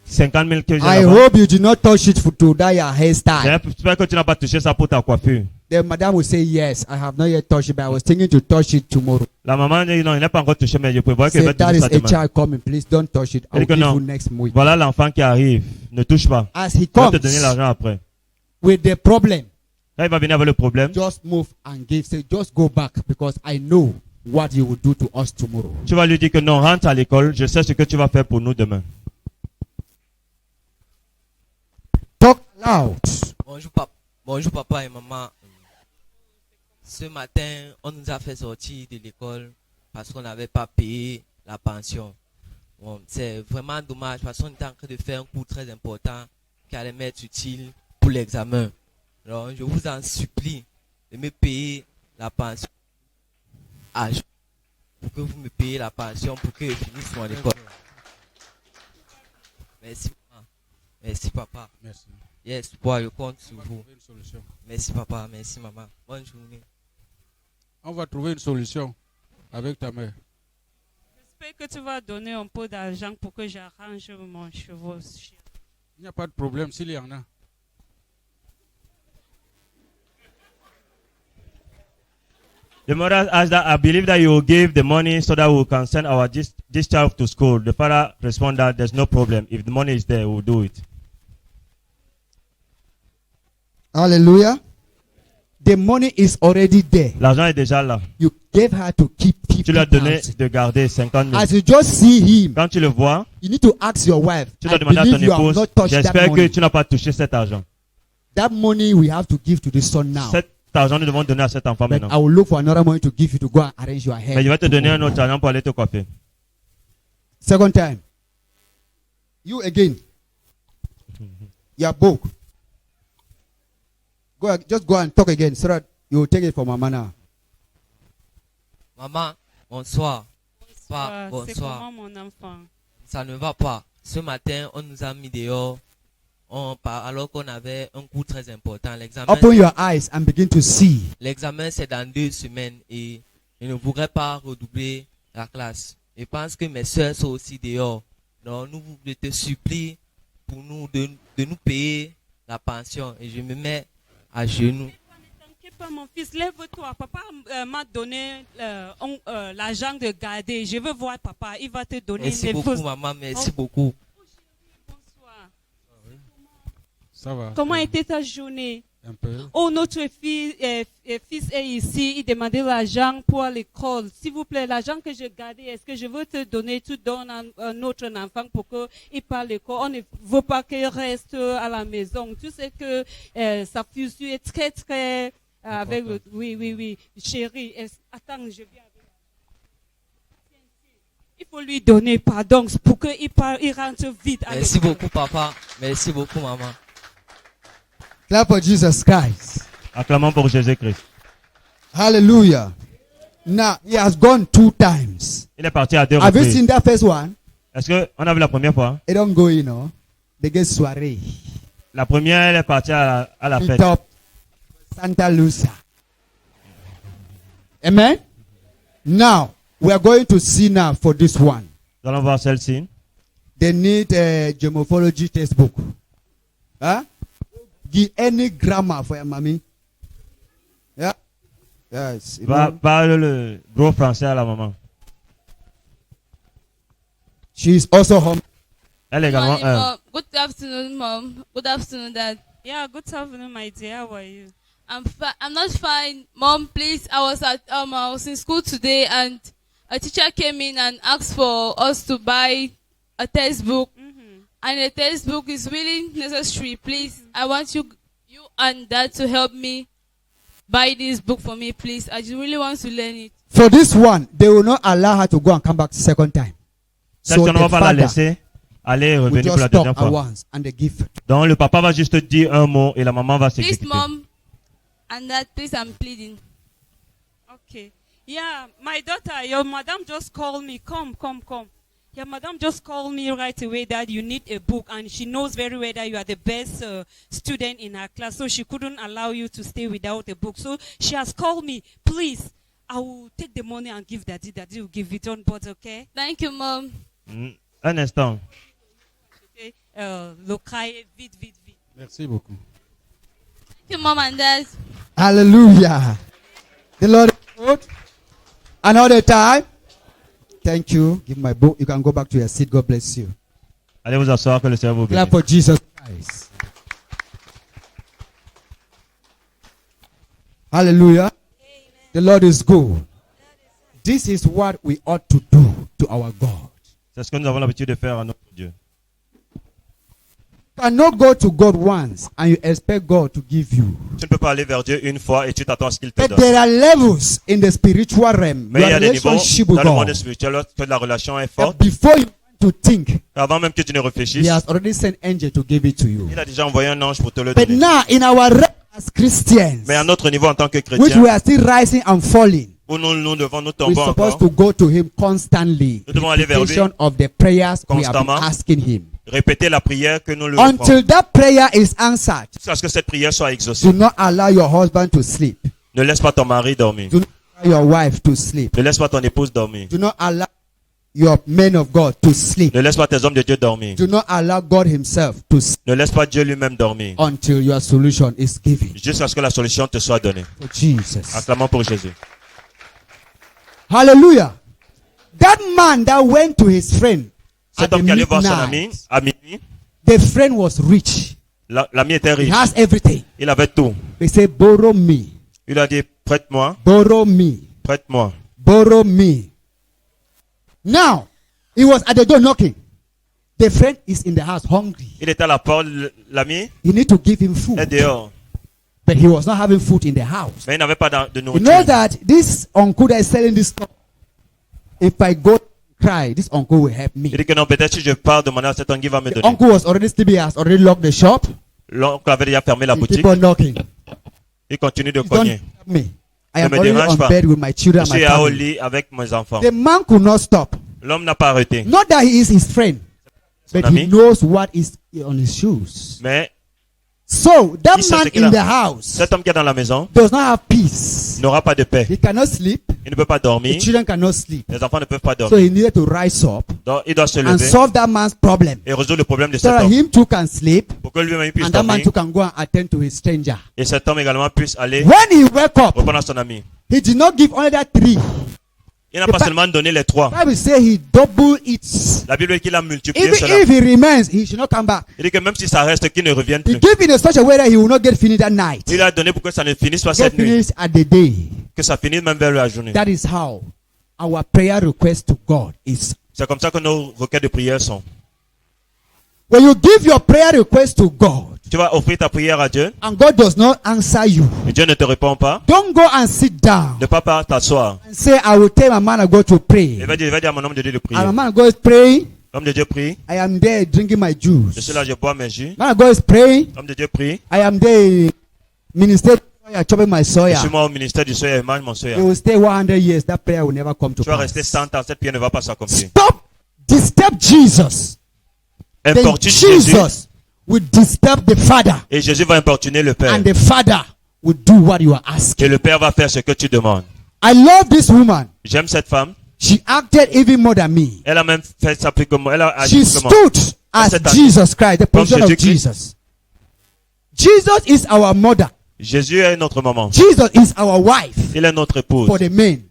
50 000 que j'ai I là-bas, hope you do not touch it for to dye your hairstyle. j'espère que tu n'as pas touché ça pour ta coiffure. The madam will say, yes, I have not yet touched it, but I was thinking to touch it tomorrow. La maman dit non, il n'a pas encore touché, mais je prévois qu'elle Say, va that toucher is ça a demain. child coming, please don't touch it. Elle I'll dit que give non. you next week. Voilà l'enfant qui arrive. Ne touche pas. As he Je vais te comes donner l'argent après. with the problem, Quand il va venir avec le problème, just move and give. Say, just go back because I know what you will do to us tomorrow. tu vas lui dire que non, rentre à l'école. Je sais ce que tu vas faire pour nous demain. Talk loud. Bonjour papa et maman. Ce matin, on nous a fait sortir de l'école parce qu'on n'avait pas payé la pension. Bon, c'est vraiment dommage parce qu'on était en train de faire un cours très important qui allait m'être utile pour l'examen. Alors, je vous en supplie de me payer la pension à jour pour que vous me payiez la pension pour que je finisse mon école. Merci maman. Merci papa. Merci. Yes, boy, je compte sur On va vous. trouver une solution. Merci papa, merci maman. Bonne journée. On va trouver une solution avec ta mère. J'espère que tu vas donner un peu d'argent pour que j'arrange mon cheveu. Il n'y a pas de problème s'il y en a. The mother asked that I believe that you will give the money so that we can send our this child to school. The father responded that there's no problem. If the money is there, we'll do it. Hallelujah. The money is already there. L'argent est déjà là. You gave her to keep Tu lui as donné 50,000. de garder 50 000. As you just see him, Quand tu le vois, you need to ask your wife. tu I dois demander à ton believe you have épouse, not touched that j'espère que money. tu n'as pas touché cet argent. That money we have to give to the son now. Cet argent, nous devons donner à cet enfant But maintenant. I will look for another money to give you to go and arrange your hair. Mais je vais te donner un autre argent pour aller te coiffer. Second time. You again. Your book. Just go and talk again so that you will take it from Mama now. Maman, bonsoir. C'est Bonsoir. comment mon enfant? Ça ne va pas. Ce matin, on nous a mis dehors alors qu'on avait un cours très important. Open your eyes and begin to see. L'examen, c'est dans 2 semaines et je ne voudrais pas redoubler la classe. Je pense que mes soeurs sont aussi dehors. Donc, je te supplie pour nous de nous payer la pension. Et je me mets à genoux. Ne t'inquiète pas, mon fils, lève-toi. Papa m'a donné l'argent de garder. Je veux voir papa. Il va te donner Merci les beaucoup, choses. maman. Merci beaucoup. Bonsoir. Ça va. Comment était ta journée? Un peu. Oh, notre fils est ici. Il demandait l'argent pour l'école. S'il vous plaît, l'argent que je gardais, est-ce que je veux te donner? Tu donnes à un autre enfant pour qu'il parle l'école. On ne veut pas qu'il reste à la maison. Tu sais que sa fusion est très, très avec le... Oui. Chérie, attends, je viens avec. Il faut lui donner pardon pour qu'il rentre vite. à Merci l'école. beaucoup, papa. Merci beaucoup, maman. Clap for Jesus Christ. Acclamons pour Jésus-Christ. Hallelujah. Now, he has gone 2 times. Il est parti à 2 Have you reprises. seen that first one? Est-ce qu'on a vu la première fois? They don't go, They get soirée. La première, elle est partie à la Meet fête. up Santa Lucia. Amen? Now, we are going to see now for this one. Nous allons voir celle-ci. They need a geomorphology textbook. Huh? Give any grammar for your mommy. Yeah? Yes. Parle le gros français à la maman. She is also home. Elle est également Morning, Mom. Good afternoon, Mom. Good afternoon, Dad. Yeah, good afternoon, my dear. How are you? I'm not fine, Mom. Please, I was in school today, and a teacher came in and asked for us to buy a textbook, and the textbook is really necessary. Please, I want you and Dad to help me buy this book for me, please. I just really want to learn it. For this one, they will not allow her to go and come back second time. Celle qu'on ne va the pas la father laisser aller et will revenir pour la just deuxième talk at fois. once and they give. Donc le papa va juste dire un mot et la maman va Please, s'exécuter. Mom and Dad, please, I'm pleading. Okay. Yeah, my daughter, your madam just called me. Come. Yeah, madam just called me right away that you need a book, and she knows very well that you are the best student in her class, so she couldn't allow you to stay without a book. So she has called me, please, I will take the money and give Daddy. Daddy will give it on, but okay? Thank you, Mom. Un instant. Okay. Lokai, vite. Merci beaucoup. Thank you, Mom and Dad. Hallelujah. The Lord is good. Another time. Thank you. Give my book. You can go back to your seat. God bless you. Allez vous asseoir, que le Seigneur vous Clap bénisse. for Jesus Christ. Hallelujah. The Lord is good. This is what we ought to do to our God. C'est ce que nous avons l'habitude de faire à notre Dieu. You cannot go to God once and you expect God to give you. Tu ne peux pas aller vers Dieu une fois et tu t'attends à ce qu'il te But donne. there are levels in the spiritual realm. Mais il y Your a des niveaux relationship dans with le monde God. spirituel lorsque la relation est That forte. before you want to think, Avant même que tu ne He réfléchisses, has already sent angel to give it to you. il a déjà envoyé un ange pour te le But donner. now, in our realm as Christians, Mais à notre niveau en tant que which chrétien, we are still rising and falling, où nous devons nous we're tomber supposed encore, to go to Him constantly. Nous devons aller vers lui Repetition of the prayers we have been constamment. asking Him. répéter la prière que nous lui offrons. Until that prayer is answered, Jusqu'à ce que cette prière soit exaucée. do not allow your husband to sleep. Ne laisse pas ton mari dormir. Do not allow your wife to sleep. Ne laisse pas ton épouse dormir. Do not allow your men of God to sleep. Ne laisse pas tes hommes de Dieu dormir. Do not allow God Himself to sleep Ne laisse pas Dieu lui-même dormir. until your solution is given. Jusqu'à ce que la solution te soit donnée. For Jesus. Acclamons pour Jésus. Hallelujah. That man that went to his friend at Cet the homme qui allait voir son ami midnight, à minuit, the friend was rich. l'ami était He riche. has everything. Il avait tout. They say, borrow me, Il a dit, prête-moi, borrow me, prête-moi. borrow me. Now, he was at the door knocking. The friend is in the house hungry. Il était à la porte, l'ami You need to give him food. est dehors. But he was not having food in the house. Mais il n'avait pas de You know nourriture. that this uncle that is selling this stuff, if I go cry, this uncle will help me. Il dit que non, peut-être si je pars demander à cet homme qui va me The donner. uncle was already sleeping, he has already locked the shop. L'oncle avait déjà fermé la He boutique. keep on knocking. Il continue de Don't cogner. disturb me. I am me already dérange on pas. bed with my children Je and my suis au family. lit avec mes enfants. The man could not stop. L'homme n'a pas arrêté. Not that he is his friend, but he ami. knows what is on his shoes. Mais So that Il sait man ce qu'il in a. the house cet homme qui est dans la maison does not have peace. n'aura pas de paix. He cannot sleep. Il ne peut pas The dormir. children cannot sleep. Les enfants ne peuvent pas So dormir. he needed to rise up Donc, il doit se and lever solve that man's problem. et résoudre le problème de So cet that homme. him too can sleep Pour que lui-même puisse and that man dormir. too can go and attend to his stranger. Et cet homme également puisse aller When he woke up, répondre à son ami. he did not give only that three. Il n'a pas seulement donné les trois. Bible say he double it. La Bible dit qu'il a multiplié Even cela. if he remains, he should not come back. Il dit que même si ça reste, qu'il ne revienne He plus. gave it in such a way that he will not get finished that night. Il a donné pour que ça ne finisse pas Get cette nuit. finished at the day. Que ça finisse même vers la journée. That is how our prayer request to God is. C'est comme ça que nos requêtes de prière sont. When you give your prayer request to God Tu vas offrir ta prière à Dieu and God does not answer you, et Dieu ne te répond pas. don't go and sit down Ne pas t'asseoir. and say, I will tell my man of God to pray. Il va dire à mon homme de Dieu de prier. And my man of God is praying. L'homme de Dieu prie. I am there drinking my Je suis là, juice. je bois mes jus. Man of God is praying. L'homme de Dieu prie. I am there ministering, chopping my Je soya. suis moi au ministère du soya et mange mon It soya. will stay 100 years. That prayer will never come to Tu vas rester pass. 100 ans, cette prière ne va pas s'accomplir. Stop disturb Jesus. Then Importune Jésus Jesus will disturb the Father. et Jésus va importuner le Père. And the Father will do what you are Et asking. le Père va faire ce que tu demandes. I love this woman. J'aime cette femme. She acted even more than me. Elle a même fait ça plus que moi. Elle a She agi comme moi. stood as Cette Jesus Christ, the position of Jésus-Christ. Jesus. Jesus is our mother. Jésus est notre maman. Jesus is our wife Il est notre épouse. for the men.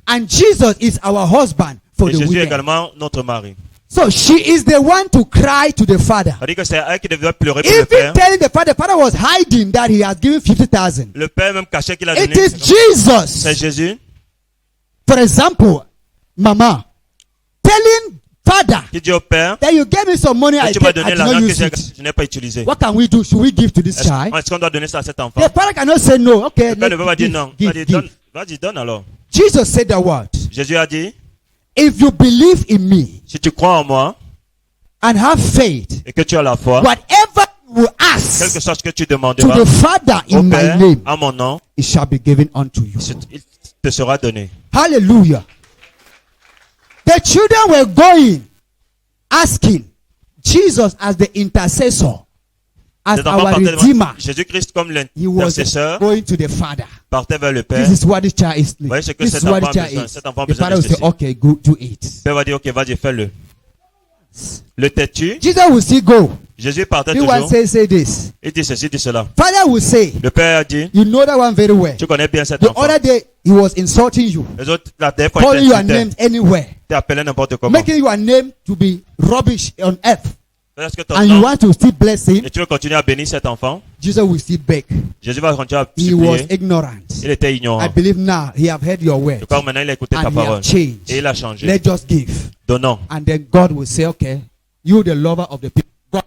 And Jesus is our husband for Et the Jésus est women. également notre mari. So she is the one to cry to the Father. Ça dit que c'est elle qui devait pleurer pour le Even Père. telling the Father was hiding that he has given 50,000. Le Père même cachait qu'il a It donné. is Jesus. C'est Jésus For example, Mama, telling Father qui dit au Père that you gave me some money, que I tu m'as did donné not l'argent que use it. je n'ai pas utilisé. What can we do? Should we give to this child? Est-ce qu'on doit donner ça à cet enfant? The father cannot say no. Okay, Le Père ne let's peut pas dire give, non. give, Vas-y, give. donne. Vas-y, donne alors. Jesus said the word. Jésus a dit, If you believe in me si tu crois en moi and have faith, et que tu as la foi, whatever you will quel ask que soit ce que tu to demanderas the Father au in my Père, name, à mon nom, it shall be given unto you. il te sera donné. Hallelujah. The children were going asking Jesus as the intercessor, as Cet enfant our partait devant redeemer. Jésus-Christ comme He was l'intercesseur going to the Father. partait vers le Père. This is what this child is. Voyez ce que This cet is what enfant the a child besoin. is. Cet enfant a The besoin father de will say, ceci. okay, go do it. Le Père va dire, ok, vas-y, fais-le. Le têtu, Jesus will still go. Jésus partait He will toujours. say this. Il dit ceci, dit cela. Father will say, Le Père a dit, you know that one very well. tu connais bien cet The enfant. other day, he was insulting you, Les autres, la dernière fois, calling il your name anywhere, t'es appelé n'importe comment. making your name to be rubbish on earth. Est-ce que ton And you nom, want to still bless him? et tu veux continuer à bénir cet enfant? Jesus will still beg. Jésus va continuer à He was supplier. ignorant. Il était I ignorant. believe now he have heard your word Je crois que maintenant il a écouté ta and he parole. have changed. Et il a changé. Let's just give. Donnons. And then God will say, okay, you the lover of the people. God.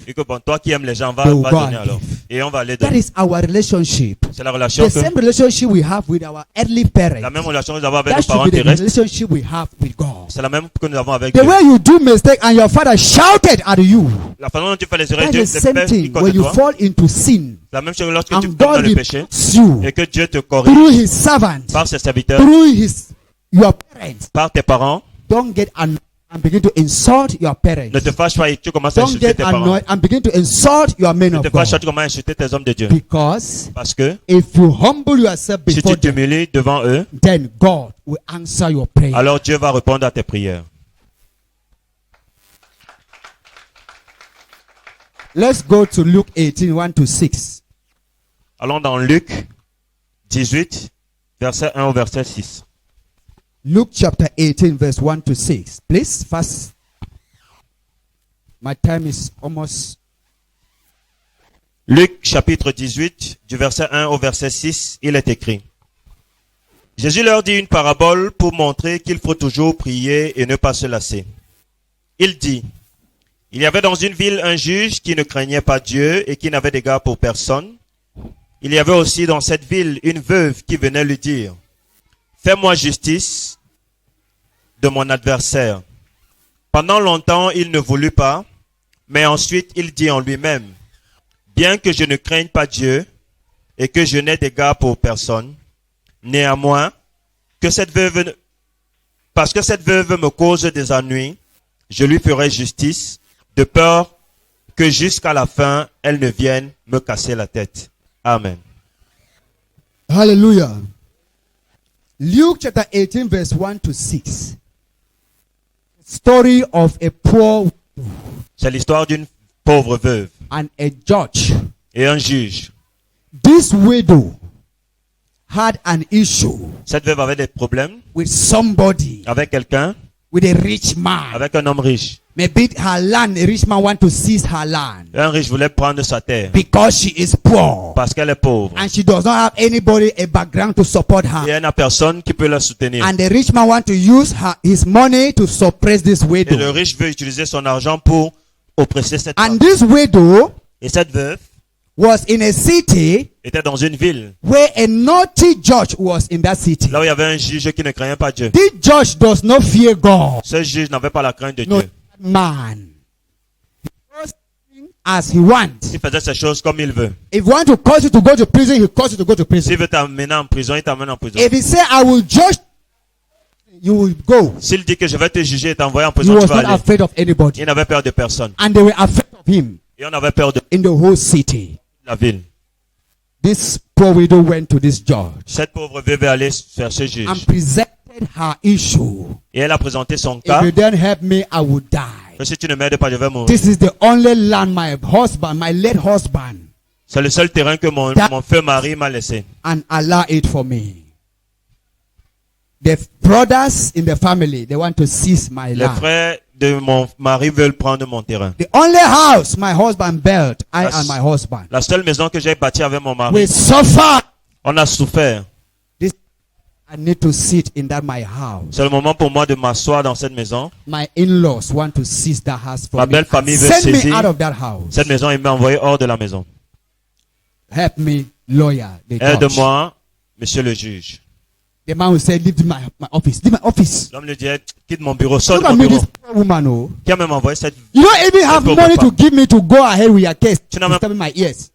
Et que bon, toi qui aimes les gens, va They will go donner and alors. give. Et on va aller That donner. is our relationship. C'est la relation The que, same relationship we have with our earthly parents. la même relation que nous avons avec That nos should parents be the terrestres. relationship we have with God. C'est la même que nous avons avec The Dieu. way you do mistake and your father shouted at you. La façon dont tu fais les erreurs, That's Dieu the te same fait thing contre when you toi. fall into sin La même chose lorsque tu and tombes dans God le péché rebukes you et que Dieu te through corrige his servant, par ses serviteurs, through your parents. par tes parents. Don't get annoyed and begin to insult your parents. Ne te fâche pas et tu commences à Don't insulter get tes parents. annoyed and begin to insult your men Ne of te fâche pas, God. tu commences à insulter tes hommes de Dieu. Because Parce que if you humble yourself si before tu them, t'humilies devant eux, then God will answer your prayer. alors Dieu va répondre à tes prières. Let's go to Luke 18, 1 to 6. Allons dans Luc 18, verset 1 au verset 6. Luke chapter 18, verse 1 to 6. Please, fast. My time is almost. Luc chapitre 18, du verset 1 au verset 6, il est écrit. Jésus leur dit une parabole pour montrer qu'il faut toujours prier et ne pas se lasser. Il dit, il y avait dans une ville un juge qui ne craignait pas Dieu et qui n'avait d'égard pour personne. Il y avait aussi dans cette ville une veuve qui venait lui dire, fais-moi justice de mon adversaire. Pendant longtemps, il ne voulut pas, mais ensuite il dit en lui-même, bien que je ne craigne pas Dieu et que je n'ai d'égard pour personne, néanmoins, parce que cette veuve me cause des ennuis, je lui ferai justice, de peur que jusqu'à la fin, elle ne vienne me casser la tête. Amen. Hallelujah. Luke chapter 18, verse 1 to 6. Story of a poor C'est l'histoire d'une pauvre veuve and a judge. et un juge. This widow had an issue Cette veuve avait des problèmes with somebody, avec quelqu'un, with a rich man. avec un homme riche. Maybe her land, a rich man want to seize her land Un riche voulait prendre sa terre because she is poor parce qu'elle est pauvre. and she does not have anybody, a background to support Et her. elle n'a personne qui peut la soutenir. And the rich man want to use his money to suppress this Et le widow. riche veut utiliser son argent pour oppresser cette femme. And this widow Et cette veuve was in a city était dans une ville, where a naughty judge was in that city. là où il y avait un juge qui ne craignait pas Dieu. This judge does not fear God. Ce juge n'avait pas la crainte de No Dieu. man. He does things as he wants. Il faisait ces choses comme il veut. If he wants to cause you to go to prison, he calls you to go to prison. S'il veut t'amener en prison, il t'amène en prison. If he say, I will judge, you will go. S'il dit que je vais te juger et t'envoyer en He prison, was tu vas not aller. afraid of anybody. Il n'avait peur de personne. And they were afraid of him Et on avait peur de in the whole city. la ville. This poor widow went to this judge Cette pauvre veuve est allée faire ce juge. and presented her issue. Et elle a présenté son If cas. you don't help me, I will die. Que si tu ne m'aides pas, je vais mourir. This is the only land my husband, my late husband, C'est le seul terrain que mon feu mari m'a laissé. and allow it for me. The brothers in the family, they want to seize my Les land. frères de mon mari veulent prendre mon terrain. The only house my husband built, I That's- and my husband, La seule maison que j'ai bâtie avec mon mari, we suffer. on a souffert. This, I need to sit in that my house. C'est le moment pour moi de m'asseoir dans cette maison. My in-laws want to seize that house Ma from me. belle and famille veut send me saisir out of that house. cette maison et m'a envoyé hors de la maison. Help me, lawyer, the judge. Aide-moi, monsieur le juge. The man will say, leave my office. Leave my office. L'homme lui dit, quitte mon bureau, sors Look de at mon me, bureau. this poor woman, oh. Qui a même envoyé cette, You don't even have pauvre money to femme. give me to go ahead with your case. Tu n'as même- Disturbing my ears.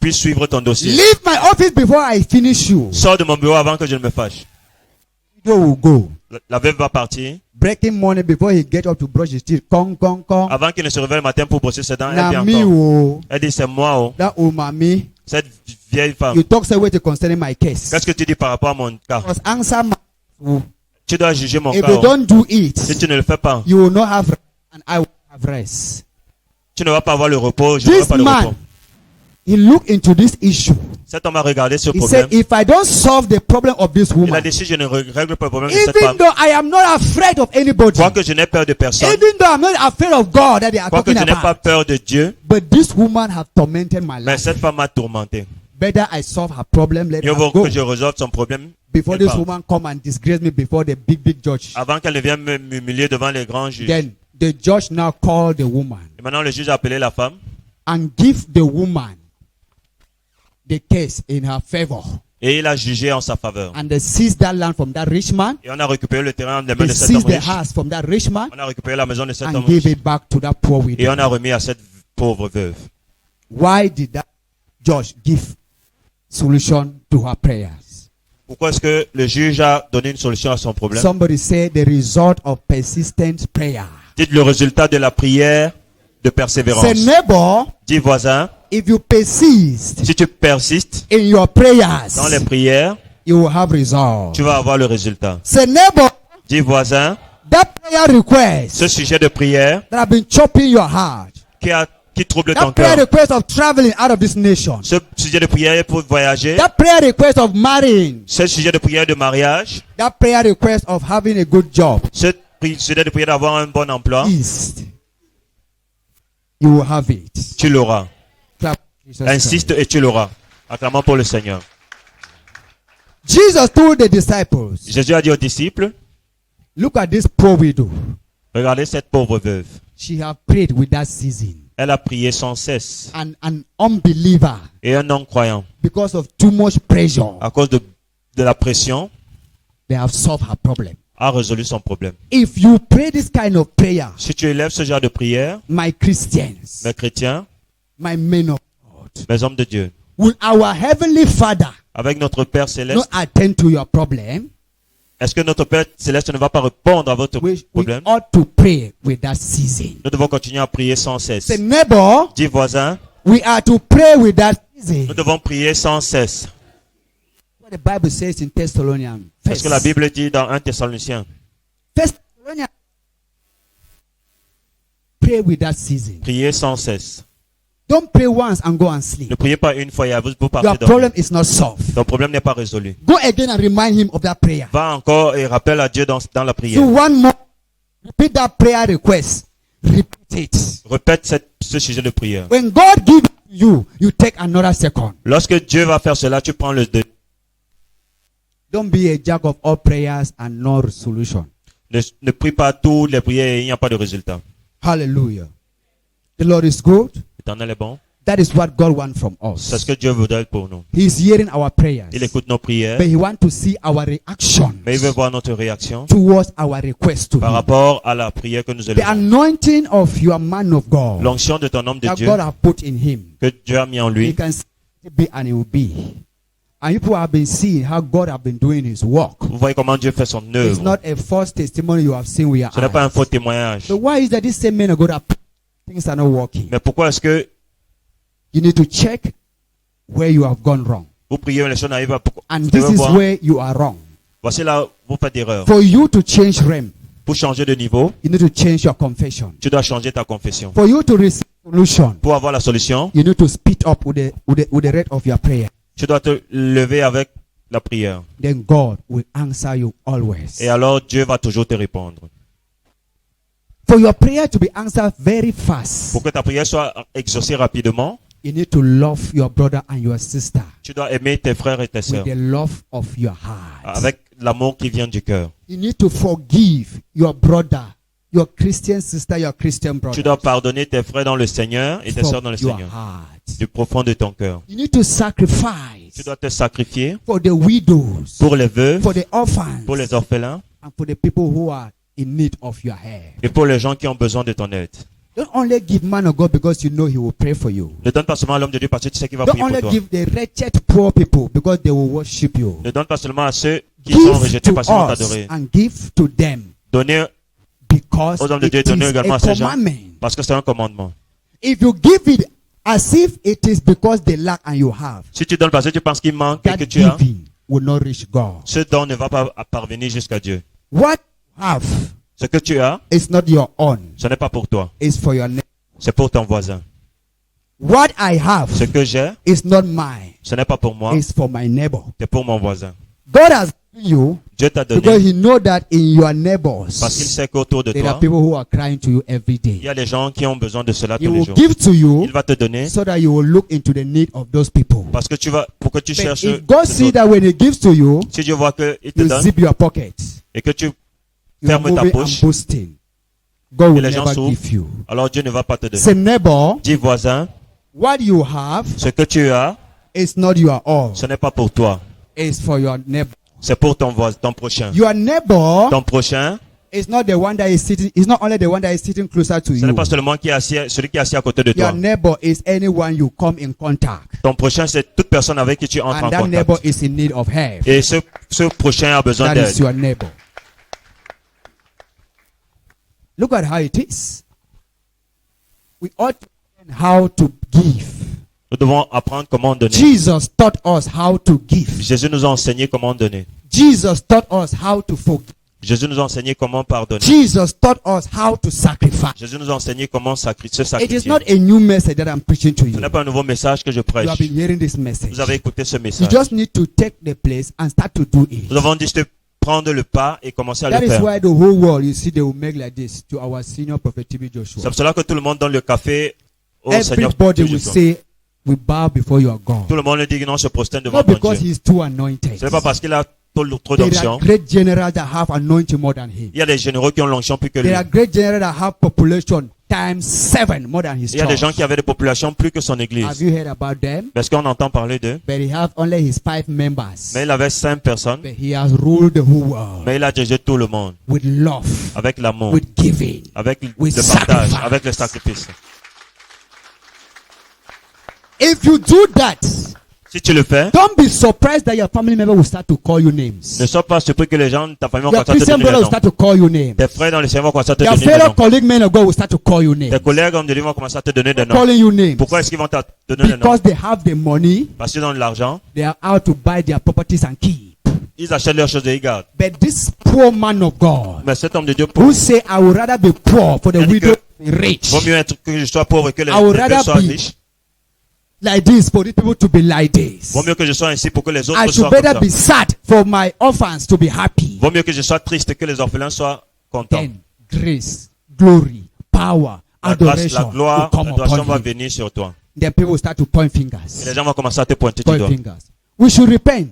puis suivre ton dossier. Leave my office before I finish you. Sors de mon bureau avant que je ne me fâche. You will go. La veuve va partir. Breaking morning before he get up to brush his teeth. Kong, kong, kong. Avant qu'il ne se réveille le matin pour brosser ses dents, elle Na vient me, encore. oh, Elle dit, c'est moi, oh, that old mommy. cette vieille femme. You talk so way to concerning my case. Qu'est-ce que tu dis par rapport à mon cas? Must answer my. Oh. Tu dois juger mon If cas. you oh. don't do Si it, tu ne le fais pas, you will not have rest, and I will have rest. tu ne vas pas avoir le repos, je n'aurai This pas le man, repos. he looked into this issue. Cet homme a regardé ce He problème. said, if I don't solve the problem of this Il a woman, dit, si je ne règle pas le problème de cette even femme, though I am not afraid of anybody, quoique je n'ai peur de personne, even though I'm not afraid of God that they are quoique talking je n'ai pas about, peur de Dieu, but this woman have tormented my mais life. cette femme m'a tourmenté. Better I solve her problem, let Mieux her vaut go, que je résolve son problème before qu'elle this parte. woman come and disgrace me before the big judge. Avant qu'elle ne vienne m'humilier devant les grands juges. Then the judge now called the woman Et maintenant, le juge a appelé la femme and give the woman the case in her favor. et il a jugé en sa faveur. And they seized that land from that rich man. Et on a récupéré le terrain des mains They de cet homme seized the riche. house from that rich man On a récupéré la maison de cet and homme gave riche. it back to that poor Et on widow. a remis à cette pauvre veuve. Why did that judge give solution to her prayers? Pourquoi est-ce que le juge a donné une solution à son problème? Somebody said the result of persistent prayer. Dites le résultat de la prière de persévérance. Say, neighbor, Dis voisin, if you persist si tu persistes in your prayers, dans les prières, you will have result. tu vas avoir le résultat. Say, neighbor, Dis voisin, that prayer request ce sujet de prière that have been chopping your heart, qui trouble ton that prayer cœur, request of traveling out of this nation, ce sujet de prière pour voyager, that prayer request of marrying, ce sujet de prière de mariage, that prayer request of having a good job, ce sujet de prière d'avoir un bon emploi, east, you will have it. tu l'auras. Clap. Jesus Christ. Insiste et tu l'auras. Acclamons pour le Seigneur. Jesus told the disciples, Jésus a dit aux disciples, look at this poor widow. regardez cette pauvre veuve. She have prayed without ceasing. Elle a prié sans cesse. An unbeliever, Et un non-croyant, because of too much pressure, à cause de la pression, they have solved her problem. a résolu son problème. If you pray this kind of prayer, Si tu élèves ce genre de prière, my Christians, mes chrétiens, my men of God, mes hommes de Dieu, will our heavenly Father avec notre Père not céleste, attend to your problem? est-ce que notre Père céleste ne va pas répondre à votre We problème? ought to pray without ceasing. Nous devons continuer à prier sans cesse. Say, neighbor, Dis voisin, we are to pray without ceasing. nous devons prier sans cesse. What the Bible says in Thessalonians. C'est ce que la Bible dit dans 1 Thessaloniciens. First Thessalonians. Pray without ceasing. Priez sans cesse. Don't pray once and go and sleep. Ne priez pas une fois et vous Your partez dormir. problem is not solved. Ton problème n'est pas résolu. Go again and remind him of that prayer. Va encore et rappelle à Dieu dans la So prière. one more. Repeat that prayer request. Repeat it. Répète ce sujet de prière. When God gives you, you take another second. Lorsque Dieu va faire cela, tu prends le deux. Don't be a jack of all prayers and no solution. Ne prie pas toutes les prières et il n'y a pas de résultat. Hallelujah. The Lord is good. L'Éternel est bon. That is what God wants from C'est ce us. que Dieu voudrait pour nous. He's hearing our prayers. Il écoute nos prières, But he wants to see our reaction mais il veut voir notre réaction towards our request to par him. rapport à la prière que nous The élevons. anointing of your man of God L'onction de ton homme de that Dieu God has put in him. que Dieu a mis en He lui. can see it be and it will be. And people have been seeing how God has been doing his work. Vous voyez comment Dieu fait son It's œuvre. not a false testimony you have seen with your Ce n'est pas un eyes. faux témoignage. So why is that this same man of God things are not working? Mais pourquoi est-ce que You need to check where you have gone wrong. vous priez, les choses n'arrivent pas? And Vous this devez is voir. where you are wrong. Voici là où vous faites erreur. For you to change realm, Pour changer de niveau, you need to change your confession. tu dois changer ta confession. For you to receive solution, Pour avoir la solution, you need to speed up with the rate of your prayer. tu dois te lever avec la prière. Then God will answer you always. Et alors Dieu va toujours te répondre. For your prayer to be answered very fast, Pour que ta prière soit exaucée rapidement, you need to love your brother and your sister tu dois aimer tes frères et tes with sœurs the love of your heart. avec l'amour qui vient du cœur. You need to forgive your brother, your Christian sister, your Christian brother. Tu dois pardonner tes frères dans le Seigneur et tes sœurs dans le your Seigneur. heart. Du profond de ton cœur. You need to sacrifice Tu dois te sacrifier for the widows, pour les veuves, for the orphans, pour les orphelins and for the people who are in need of your help. et pour les gens qui ont besoin de ton aide. Don't only give man of God because you know he will pray for you. Ne donne pas seulement à l'homme de Dieu parce que tu sais qu'il va Don't prier only pour toi. give the wretched poor people because they will worship you. Ne donne pas seulement à ceux qui sont Give rejetés to parce qu'ils vont us t'adorer. and give to them Donnez because aux hommes de it Dieu, donnez is également a à ces gens commandment. parce que c'est un commandement. If you give it as if it is because they lack and you have, Si tu donnes parce que tu penses qu'il manque et that que tu as, giving will not reach God. ce don ne va pas parvenir jusqu'à Dieu. What you have Ce que tu as, is not your own. ce n'est pas pour toi, It's for your neighbor. c'est pour ton voisin. What I have Ce que j'ai, is not mine. ce n'est pas pour moi, It's for my neighbor. c'est pour mon voisin. God has given you Dieu t'a because donné He knows that in your parce qu'il neighbors sait qu'autour de there are toi, people who are crying to you every il y day. a des gens qui ont besoin de cela He tous les will jours. give to you Il va te donner so that you will look into the need of those people. parce que tu vas, pour que tu But cherches. if God ces see autres. that when He gives to you, Si Dieu voit qu'il te you donne zip your pocket, et que tu you are fermes ta moving poche, and boasting, God et will les gens never s'ouvrent, give you. alors Dieu ne va pas te donner. Say, neighbor, Dis voisin, what you have ce que tu as, is not your all. ce n'est pas pour toi, It's for your neighbor. c'est pour ton voisin, ton prochain. Your neighbor Ton prochain, is not the one that is sitting. It's not only the one that is sitting closer to ce n'est you. pas seulement qui est assis, celui qui est assis à côté de Your toi. neighbor is anyone you come in contact, Ton prochain, c'est toute personne avec qui tu entres and en that neighbor contact. is in need of help. Et ce prochain a besoin That is d'aide. your neighbor. Look at how it is. We ought to learn how to give. Nous devons apprendre comment donner. Jesus taught us how to give. Jésus nous a enseigné comment donner. Jesus taught us how to forgive. Jésus nous a enseigné comment pardonner. Jesus taught us how to sacrifice. Jésus nous a enseigné comment se It is sacrifier. not a new message that I'm preaching to Ce you. n'est pas un nouveau message que je You prêche. have been hearing this message. Vous avez écouté ce You message. just need to take the place and start to do it. Nous avons dit de prendre le pas et commencer à That le is faire. why the whole world, you see, they will make like this to our senior prophet TB C'est Joshua. pour cela que tout le monde donne le café au Seigneur. Everybody will Jésus. say, we bow before your God. Tout le monde dit que non, se prosterne devant Not ton because Dieu. he's too anointed. Ce n'est pas parce qu'il a trop There d'onction. are great generals that have anointing more than him. Il y a des généraux qui ont l'onction plus que lui. There are great generals that have population times 7 more than his Il y a des gens church. qui avaient des populations plus que son Have église. you heard about them? Est-ce qu'on entend parler d'eux? But he have only his 5 members. Mais il avait 5 personnes. But he has ruled the whole world Mais il a dirigé tout le monde. with love, Avec l'amour. with giving. Avec with le partage. sacrifice. Avec le sacrifice. If you do that, Si tu le fais, don't be surprised that your family member will start to call you names. ne sois pas surpris que les gens de ta famille vont Your commencer à te Christian donner brother des will noms. start to call you names. Tes frères dans les Seigneur vont commencer à te Your donner des fellow noms. colleague men of God will start to call you Tes names. collègues hommes de Dieu vont commencer à te donner des noms. Calling you names. Pourquoi est-ce qu'ils vont te donner des noms? Because they have the money, Parce qu'ils ont de l'argent. they are out to buy their properties and keep. Ils achètent leurs choses et ils gardent. But this poor man of God Mais cet homme de Dieu who say, I would rather be poor for the Il a dit widow que to be rich. vaut mieux être que je sois pauvre que les I would veuves rather soient be riches. like this for the people to be like this. Vaut mieux que je sois ainsi pour que les I autres should soient comme better ça. be sad for my orphans to be happy. Vaut mieux que je sois triste que les orphelins soient contents. Then grace, glory, power, La grâce, la adoration will gloire, come l'adoration va upon you. venir sur toi. Then people will start to point Et les fingers. gens vont commencer à te pointer du Point doigt. fingers. We should repent.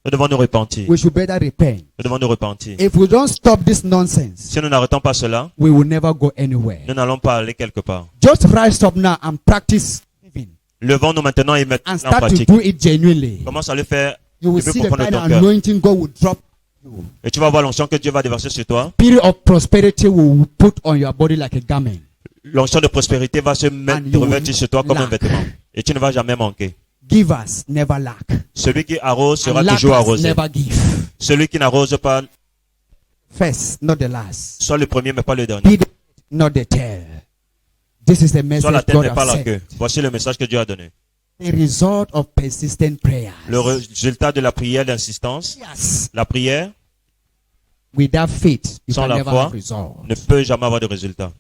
Nous devons nous repentir. We should better repent. Nous devons nous repentir. If we don't stop this nonsense, Si nous n'arrêtons pas cela, we will never go anywhere. nous n'allons pas aller quelque part. Just rise up now and practice giving Levons-nous maintenant et mettons and en start to pratique. do it genuinely. Commence à le faire You will depuis see the profond de kind ton of cœur. anointing God will drop. Et tu vas voir l'onction que Dieu va déverser sur toi. Period of prosperity will put on your body like a garment. L'onction de prospérité va se mettre, And you revêtir sur toi comme un lack. vêtement. Et tu ne vas jamais manquer. Givers never lack. Celui qui arrose sera And toujours lackers arrosé. never give. Celui qui n'arrose pas, First, not the last. soit le premier mais pas le dernier. Be the, not the tail. This is the Soit la message tête God mais pas has la sent. queue. Voici le message que Dieu a donné. The result of persistent prayers. Le résultat de la prière d'insistance, Yes. la prière Without faith, you Sans can la never foi, have result. ne peut jamais avoir de résultat.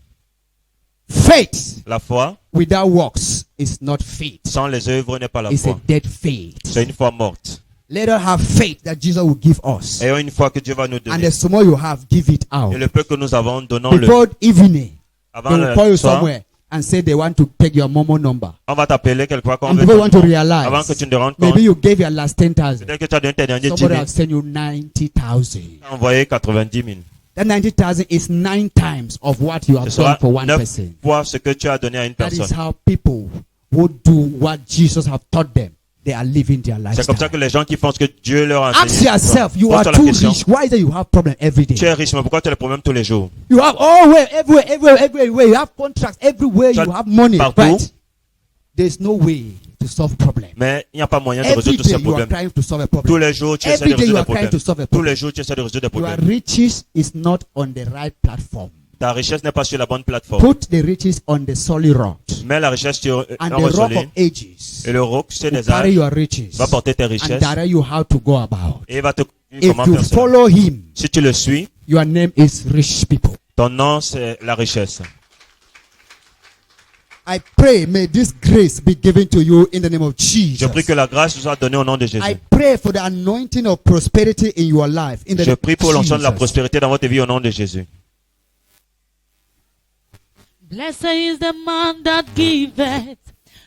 Faith La foi, without works is not faith. sans les œuvres, n'est pas la It's a foi. dead faith. C'est une foi morte. Let us have faith that Jesus will give us. Ayons une foi que Dieu va nous And donner. the small you have, give it out. Et le peu que nous avons, donnons-le. Before evening, Avant they will call le you soir, somewhere and say they want to take your Momo number. on va t'appeler quelque part quand on And veut people want to te- avant que realize tu ne te rendes compte. maybe you gave your last 10,000. Peut-être que tu as donné tes derniers 10 Somebody 000. has sent you 90,000. Tu as envoyé 90 000. That 90,000 is 9 times of what you Ce have sera done for one 9 person. fois ce que tu as donné à une That is personne. how people who do what Jesus have taught them, they are living their C'est comme ça lifestyle. que les gens qui font ce que Dieu leur a Ask enseigné. yourself, you Pose-toi are la too question. rich. Why is it you have problem every Tu day? es riche, mais pourquoi tu as des problèmes tous les jours? You have everywhere. You have contracts everywhere. Tu as You have money, partout. but there's no way to to solve problem. Mais il n'y a pas moyen de Every résoudre tous day ces you are problèmes. trying to solve a Tous problem. les jours, tu essaies de Every day you résoudre des are trying to problèmes. solve a Tous les problem. jours, tu essaies de résoudre des Your problèmes. riches is not on the right platform. Ta richesse n'est pas sur la bonne plateforme. Put the riches on the solid rock. Mets la richesse sur And un the roc rock of solide. ages Et le roc, c'est will des carry âges, your riches va porter tes and richesses. direct you how to go about. Et il va te dire If comment you faire ça. follow him, Si tu le suis, your name is rich people. ton nom, c'est la richesse. I pray, may this grace be given to you in the name of Jesus. Je prie que la grâce vous soit donnée au nom de Jésus. I pray for the anointing of prosperity in your life in the Je name prie of pour l'onction de la Jesus. prospérité dans votre vie au nom de Jésus. Blessed is the man that giveth,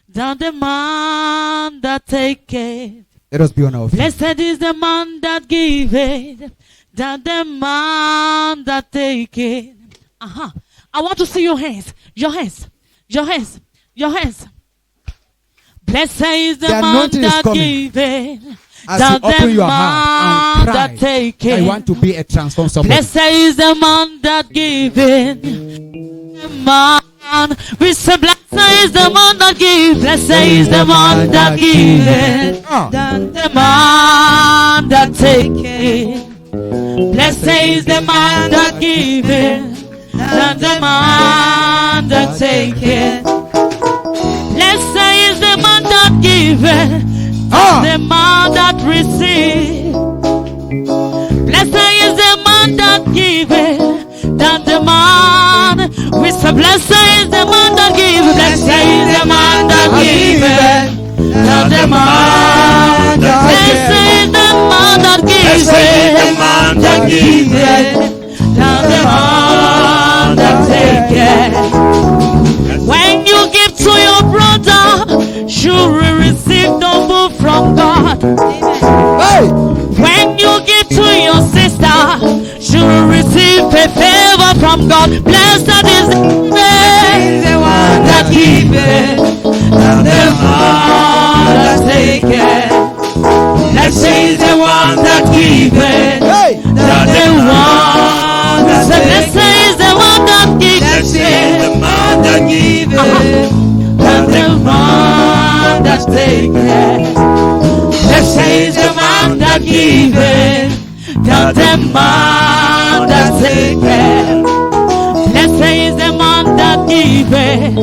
than the man that taketh. Let us be on our feet. Blessed is the man that giveth, than the man that taketh. I want to see your hands. Your hands. Your hands. Your hands. Blessed is the, The man anointing is that coming. giveth, As than you open the your heart man and that cry, taketh. I want to be a transformed somebody. Blessed is the man that giveth. Man, we say blessed is the man that giveth. Blessed is the man that giveth. Than the man that taketh. Blessed is the man that giveth. Than the man that taketh. Blessed is the man that giveth. The man that receives. Blessed is the man that giveth. Than the man. We say blessed is the man that giveth. Blessed is the man that giveth. Than the man. Blessed is the man that giveth. That giveth. Than the man that taketh. When you give to your brother, you will receive double from God. Hey! When you give to your sister, you will receive a favor from God. Blessed is the one that giveth, and the one that taketh. Blessed is the one that giveth, Hey! and the one that taketh. Blessed is the one that giveth, that giveth, and the one that taketh. Blessed is the man that giveth, and the man that taketh. Blessed is the man that giveth,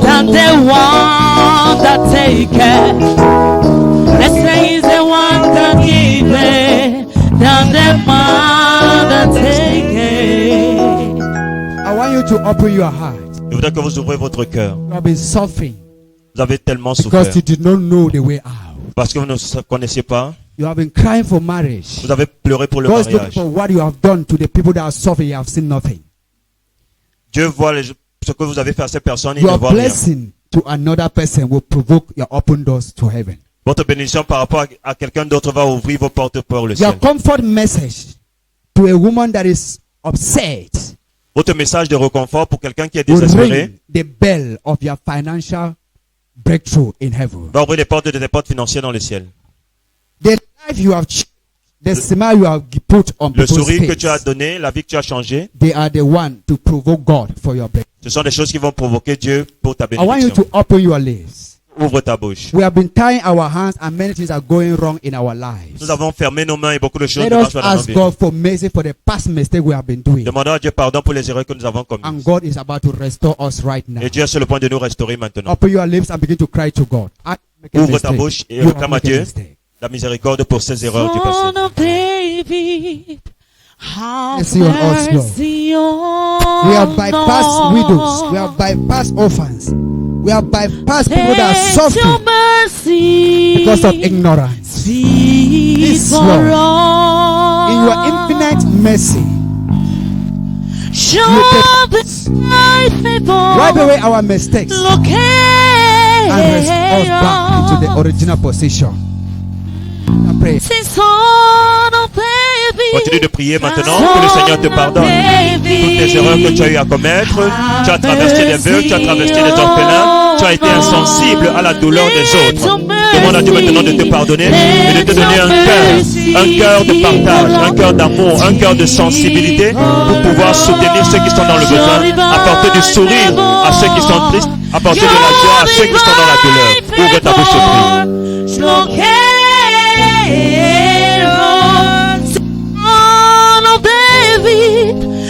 and the one that taketh. Blessed is the one that giveth, and the man that taketh. I want you to open your heart. Je voudrais que vous ouvrez votre cœur. You have been suffering Vous avez tellement because souffert. you did not know the way out. Parce que vous ne connaissiez pas. You have been crying for marriage. Vous avez pleuré pour le God's looking mariage. for what you have done to the people that are suffering. You have seen nothing. Dieu voit ce que vous avez fait à ces personnes. Il ne Your voit rien. blessing to another person will provoke your open doors to heaven. Votre bénédiction par rapport à quelqu'un d'autre va ouvrir vos portes pour le Your ciel. comfort message to a woman that is upset Votre message de réconfort pour quelqu'un qui est will désespéré ring the bell of your financial breakthrough in heaven. va ouvrir les portes de tes portes financières dans le ciel. The life you have, the smile you have put on Le people's sourire que tu as face, donné, la vie que tu as changée, they are the one to provoke God for your breakthrough. ce sont des choses qui vont provoquer Dieu pour ta I want you bénédiction. to open your lips. Ouvre ta bouche. We have been tying our hands and many things are going wrong in our lives. Nous avons fermé nos mains et beaucoup de choses Let ne us marchent pas dans nos ask vies. God for mercy for the past mistake we have been doing. Demandons à Dieu pardon pour les erreurs que nous avons And commises. God is about to restore us right now. Et Dieu est sur le point de nous restaurer maintenant. Open your lips and begin to cry to God. I make a Ouvre ta mistake. bouche et You have réclame à made a Dieu mistake. la miséricorde pour ces erreurs du passé. Son of David, have Mercy on us, Lord. mercy on We have bypassed us. widows. We have bypassed orphans. We have bypassed people that are Let your suffering mercy because of ignorance. speak This, for Lord, us. In your infinite mercy, Show you the take right people. wipe away our mistakes Look and restore us back into the original position. I pray. Continue de prier maintenant que le Seigneur te pardonne. Toutes les erreurs que tu as eu à commettre, tu as traversé les veuves, tu as traversé les orphelins, tu as été insensible à la douleur des autres. Demande à Dieu maintenant de te pardonner et de te donner un cœur de partage, un cœur d'amour, un cœur de sensibilité pour pouvoir soutenir ceux qui sont dans le besoin, apporter du sourire à ceux qui sont tristes, apporter de la joie à ceux qui sont dans la douleur. Ouvre ta bouche et prie.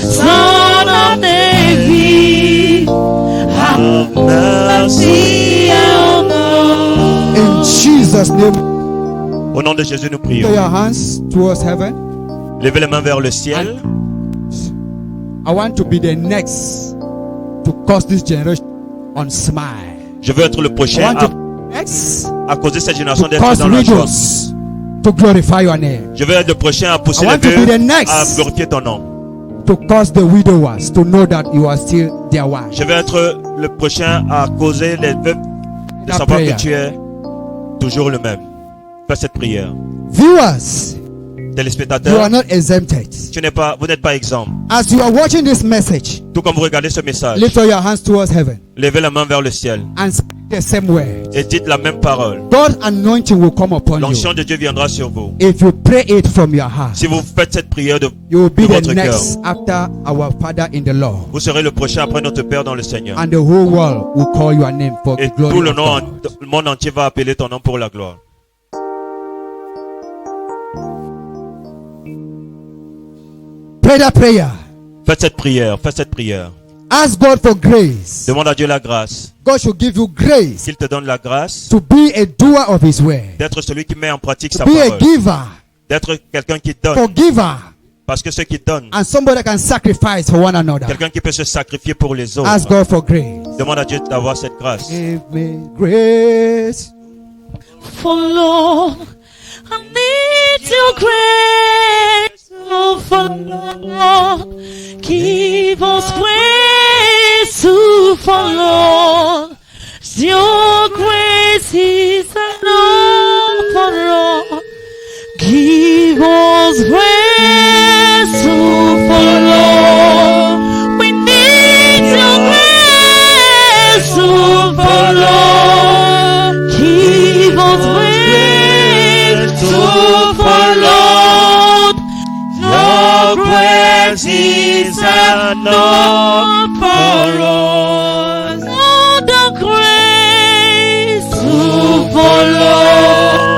Son of David, have mercy on us. In Jesus' name, Au nom de Jésus, nous lift prions. your hands towards heaven. Levez les mains vers le ciel. I want to be the next to cause this generation on smile. Je veux être le I prochain want to be the next à causer cette génération to d'être cause dans la joie. widows to glorify your name. Je veux être le prochain à pousser I want les to be the vœux next. à glorifier ton nom. To cause the widowers to know that you are still their wife. Je vais être le prochain à causer les veuves de La savoir prière. que tu es toujours le même. Fais cette prière. Viewers, you are Téléspectateurs, not exempted. vous n'êtes pas exempt. As you are watching this message, Tout comme vous regardez ce message, lift your hands towards heaven levez la main vers le ciel and speak the same word. et dites la même parole. God's anointing will come upon you. L'onction de Dieu viendra sur vous. If you pray it from your heart, Si vous faites cette prière, you will be de the votre next after our Father in the Lord. vous serez le prochain après notre Père dans le Seigneur. And the whole world will call your name for Et the glory tout le of God. monde entier va appeler ton nom pour la gloire. Pray that prayer. Faites cette prière, faites cette prière. Ask God for grace. Demande à Dieu la grâce. God should give you grace Qu'il te donne la grâce to be a doer of His word, d'être celui qui met en pratique to sa be a parole. giver, D'être quelqu'un qui donne. forgiver, Parce que ceux qui donnent, and somebody that can sacrifice for one another. quelqu'un qui peut se sacrifier pour les Ask autres. God for grace. Demande à Dieu d'avoir cette grâce. Give me grace. For Lord, I need your grace. Oh, for Lord, give us grace to follow. Your grace is enough for all. Give us grace to follow. We need your grace to follow. Give us grace to follow. Your grace is enough for us. Oh, the grace to follow.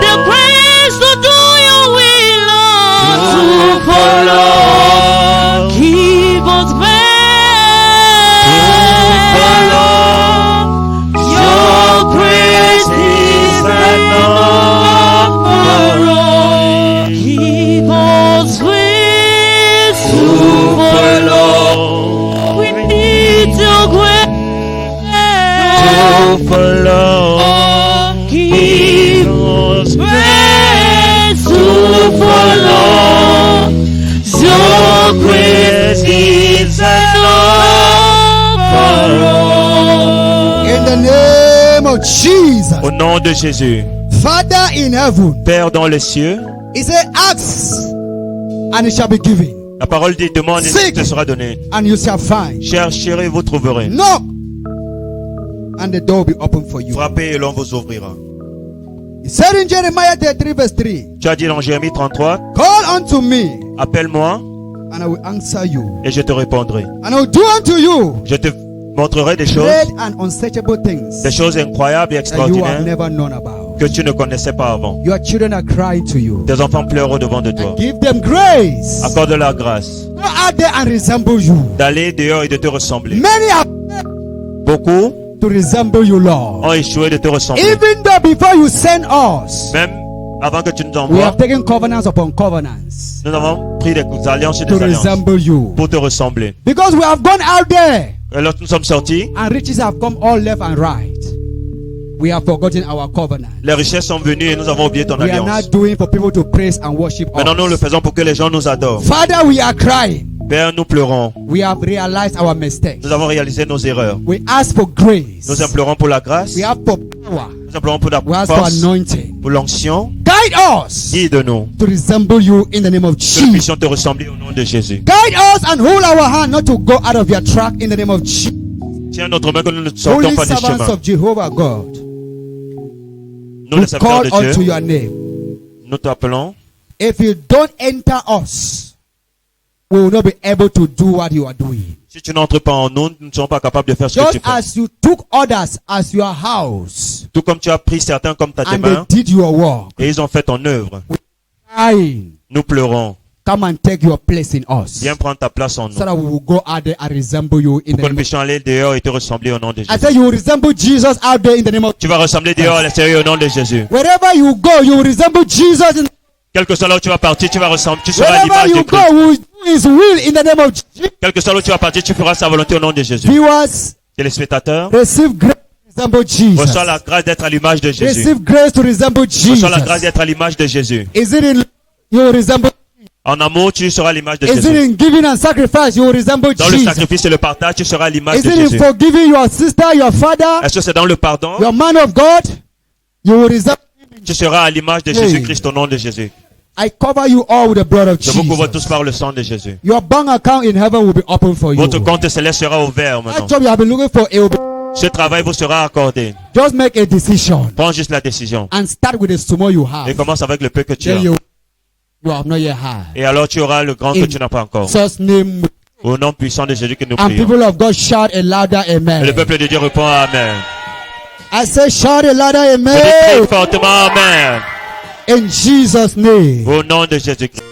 The grace to do your will, Lord, to follow. Give us grace to follow. Your grace is enough for us. Give us grace to follow. We need your grace to follow. Give us grace to follow. Your grace is enough for us. In the name of Jesus. Au nom de Jésus, Father in heaven, Père dans les cieux, He said, ask and it shall be given. la parole dit demande et il Seek te sera donné. and you shall find. Chercherez, vous trouverez. Knock and the door will be open for you. Frappez et l'on vous ouvrira. He said in Jeremiah 33 verse 3, Tu as dit dans Jérémie 33, call unto me appelle-moi and I will answer you. et je te répondrai. And I will do unto you Je te montrerai des choses great and unsearchable things incroyables et that you have extraordinaires never known about. que tu ne connaissais pas avant. Your children are crying to you. Tes enfants pleurent au devant de toi. Give them grace. Accorde la grâce Go out there and resemble you. d'aller dehors et de te ressembler. Many have Beaucoup to resemble you, Lord. ont échoué de te ressembler. Even though before you send us, Même avant que tu nous we envoies, have taken covenants upon covenants nous avons pris des alliances et to des alliances resemble you. pour te ressembler. Because we have gone out there Et lorsque nous sommes sortis, and riches have come all left and right, we have forgotten our covenant. les richesses sont venues et nous avons oublié ton We are alliance. not doing for people to praise and worship Maintenant, nous le us. faisons pour que les gens nous adorent. Father, we are crying. Père, nous pleurons. We have realized our mistakes. Nous avons réalisé nos erreurs. We ask for grace. Nous implorons pour la grâce. We ask for power. Nous implorons pour la We ask for force, anointing. pour l'onction. Guide us Guide-nous. to resemble you in the name of Que nous Jesus. puissions te ressembler au nom de Jésus. Guide us and hold our hand not to go out of your track in the name of Jesus. Tiens notre main que nous ne sortons Holy pas du servants chemin. of Jehovah God. Nous, we les serviteurs call de unto Dieu, your name. nous t'appelons. If you don't enter us, we will not be able to do what you are doing. Si tu n'entres pas en nous, nous ne serons pas capables de faire ce que tu Just fais. as you took others as your house, Tout comme tu as pris certains comme ta and they main, did your work, et ils ont fait ton œuvre. crying, Nous pleurons. come and take your place in us, Viens prendre ta place en nous. so that we will go out there and resemble you in Pour the que nous name of. puissions aller dehors et te ressembler au nom de I Jésus. said you will resemble Jesus out there in the name of. Tu vas ressembler dehors à l'extérieur au nom de Jésus. Wherever you go, you will resemble Jesus. Quel que soit là où tu vas partir, tu vas ressembler, tu seras Wherever l'image de you go, Christ. we will do His will in the name of Jesus. Quel que soit là où tu vas partir, tu feras sa volonté au nom de Jésus. Viewers, Téléspectateurs, receive grace to resemble Jesus. reçois la grâce d'être à l'image de Jésus. Receive grace to resemble Jesus. Reçois la grâce d'être à l'image de Jésus. Is it in you will resemble? En amour, tu seras l'image de Is it Jésus. in giving and sacrifice you will resemble Dans le Jesus? sacrifice et le partage, tu seras l'image Is de it in Jésus. forgiving your sister, your father, Est-ce que c'est dans le pardon? your man of God? You will resemble. Tu seras à l'image de Jésus-Christ au nom de Jésus. I cover you all with the blood of Je vous couvre tous Jesus. par le sang de Jésus. Your bank account in heaven will be open for you. Votre compte céleste sera ouvert That maintenant. job you have been looking for, it will be. Ce travail vous sera accordé. Just make a decision Prends juste la décision. and start with the small you Et have. commence avec le peu que tu as. Then you have not yet had. Et alors tu auras le grand que tu n'as pas encore. Jesus' name. Au nom puissant de Jésus que nous And prions. people of God shout a louder Et le amen. peuple de Dieu répond Amen. I say shout a louder Je dis amen. très fortement Amen. In Jesus' name. Au nom de Jésus-Christ.